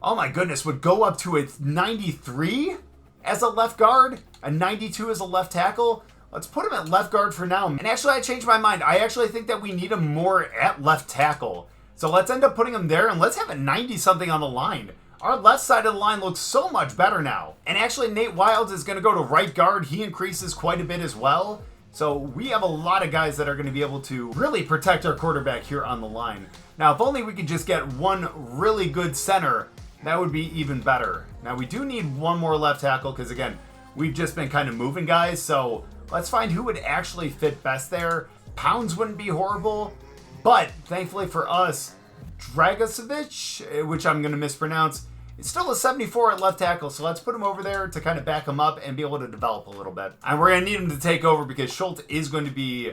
Oh my goodness, would go up to a 93 as a left guard, a 92 as a left tackle. Let's put him at left guard for now. And actually, I changed my mind. I actually think that we need him more at left tackle. So let's end up putting him there, and let's have a 90-something on the line. Our left side of the line looks so much better now. And actually, Nate Wilds is going to go to right guard. He increases quite a bit as well. So we have a lot of guys that are going to be able to really protect our quarterback here on the line. Now, if only we could just get one really good center, that would be even better. Now, we do need one more left tackle because, again, we've just been kind of moving guys. So let's find who would actually fit best there. Pounds wouldn't be horrible, but thankfully for us, Dragocevic, which I'm going to mispronounce, it's still a 74 at left tackle, so let's put him over there to kind of back him up and be able to develop a little bit. And we're going to need him to take over because Schultz is going to be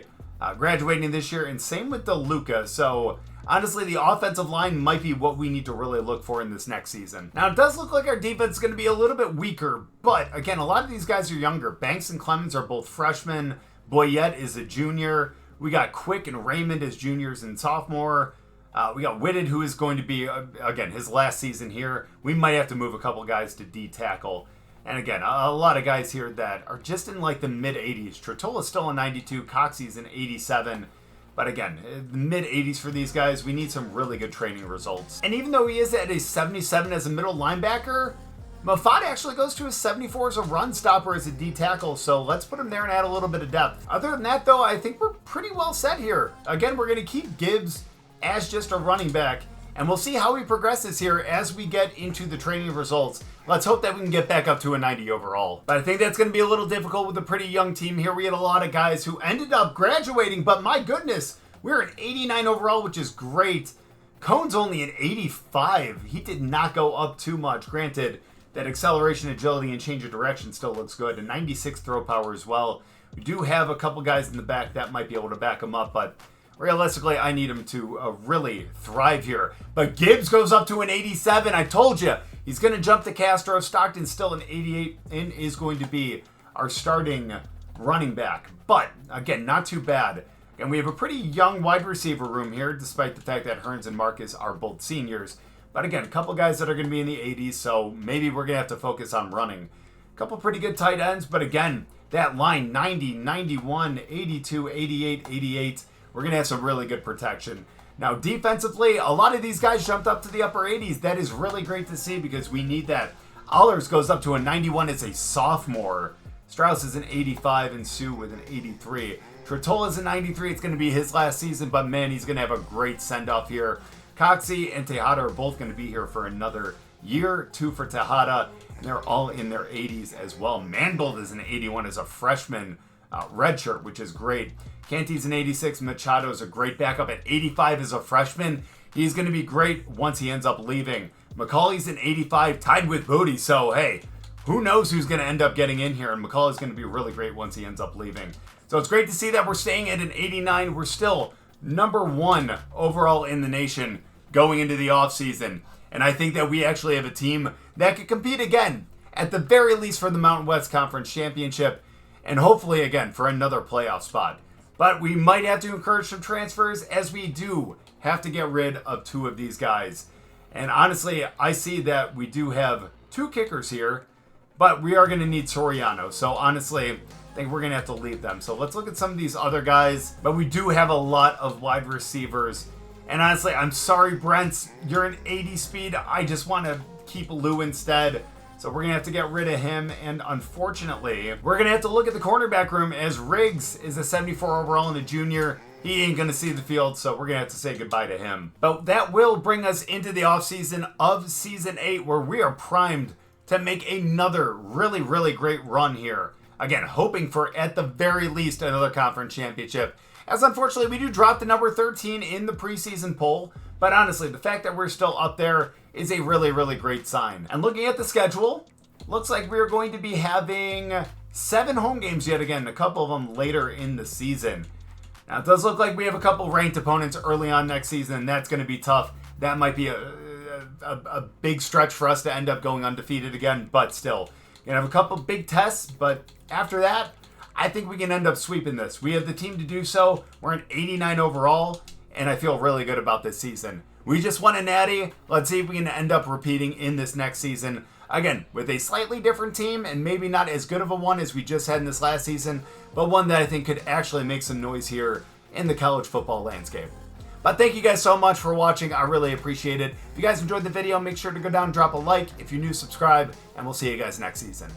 graduating this year, and same with DeLuca. So honestly, the offensive line might be what we need to really look for in this next season. Now, it does look like our defense is going to be a little bit weaker, but again, a lot of these guys are younger. Banks and Clemens are both freshmen. Boyette is a junior. We got Quick and Raymond as juniors and sophomore. We got Whitted, who is going to be, again, his last season here. We might have to move a couple guys to D-tackle. And again, a lot of guys here that are just in like the mid-80s. Trotola's still a 92, Coxey's an 87. But again, the mid-80s for these guys, we need some really good training results. And even though he is at a 77 as a middle linebacker, Mafat actually goes to a 74 as a run stopper as a D-tackle, so let's put him there and add a little bit of depth. Other than that, though, I think we're pretty well set here. Again, we're going to keep Gibbs as just a running back, and we'll see how he progresses here as we get into the training results. Let's hope that we can get back up to a 90 overall. But I think that's going to be a little difficult with a pretty young team here. We had a lot of guys who ended up graduating, but my goodness, we're an 89 overall, which is great. Cohn's only an 85. He did not go up too much. Granted, that acceleration, agility, and change of direction still looks good. A 96 throw power as well. We do have a couple guys in the back that might be able to back him up, but realistically, I need him to really thrive here. But Gibbs goes up to an 87. I told you, he's going to jump to Castro. Stockton's still an 88 and is going to be our starting running back. But, again, not too bad. And we have a pretty young wide receiver room here, despite the fact that Hearns and Marcus are both seniors. But again, a couple guys that are going to be in the 80s, so maybe we're going to have to focus on running. A couple pretty good tight ends, but again, that line, 90, 91, 82, 88, 88, we're going to have some really good protection. Now, defensively, a lot of these guys jumped up to the upper 80s. That is really great to see because we need that. Allers goes up to a 91 as a sophomore. Strauss is an 85 and Sue with an 83. Trotola's a 93. It's going to be his last season, but man, he's going to have a great send-off here. Coxey and Tejada are both going to be here for another year. 2 for Tejada, and they're all in their 80s as well. Mangold is an 81 as a freshman redshirt, which is great. Canty's an 86. Machado's a great backup at 85 as a freshman. He's going to be great once he ends up leaving. McCauley's an 85, tied with Booty. So, hey, who knows who's going to end up getting in here, and McCauley's going to be really great once he ends up leaving. So it's great to see that we're staying at an 89. We're still number 1 overall in the nation going into the offseason. And I think that we actually have a team that could compete again, at the very least for the Mountain West Conference Championship, and hopefully again for another playoff spot. But we might have to encourage some transfers, as we do have to get rid of 2 of these guys. And honestly, I see that we do have 2 kickers here, but we are going to need Soriano. So honestly, I think we're going to have to leave them. So let's look at some of these other guys. But we do have a lot of wide receivers. And honestly, I'm sorry, Brent, you're an 80 speed. I just want to keep Lou instead. So we're going to have to get rid of him. And unfortunately, we're going to have to look at the cornerback room, as Riggs is a 74 overall and a junior. He ain't going to see the field, so we're going to have to say goodbye to him. But that will bring us into the offseason of Season 8, where we are primed to make another really, really great run here. Again, hoping for, at the very least, another conference championship. As unfortunately, we do drop the number 13 in the preseason poll. But honestly, the fact that we're still up there is a really, really great sign. And looking at the schedule, looks like we're going to be having 7 home games yet again, a couple of them later in the season. Now, it does look like we have a couple ranked opponents early on next season, and that's going to be tough. That might be a big stretch for us to end up going undefeated again, but still. We're going to have a couple big tests, but after that, I think we can end up sweeping this. We have the team to do so. We're an 89 overall, and I feel really good about this season. We just won a natty. Let's see if we can end up repeating in this next season. Again, with a slightly different team and maybe not as good of a one as we just had in this last season, but one that I think could actually make some noise here in the college football landscape. But thank you guys so much for watching. I really appreciate it. If you guys enjoyed the video, make sure to go down and drop a like. If you're new, subscribe, and we'll see you guys next season.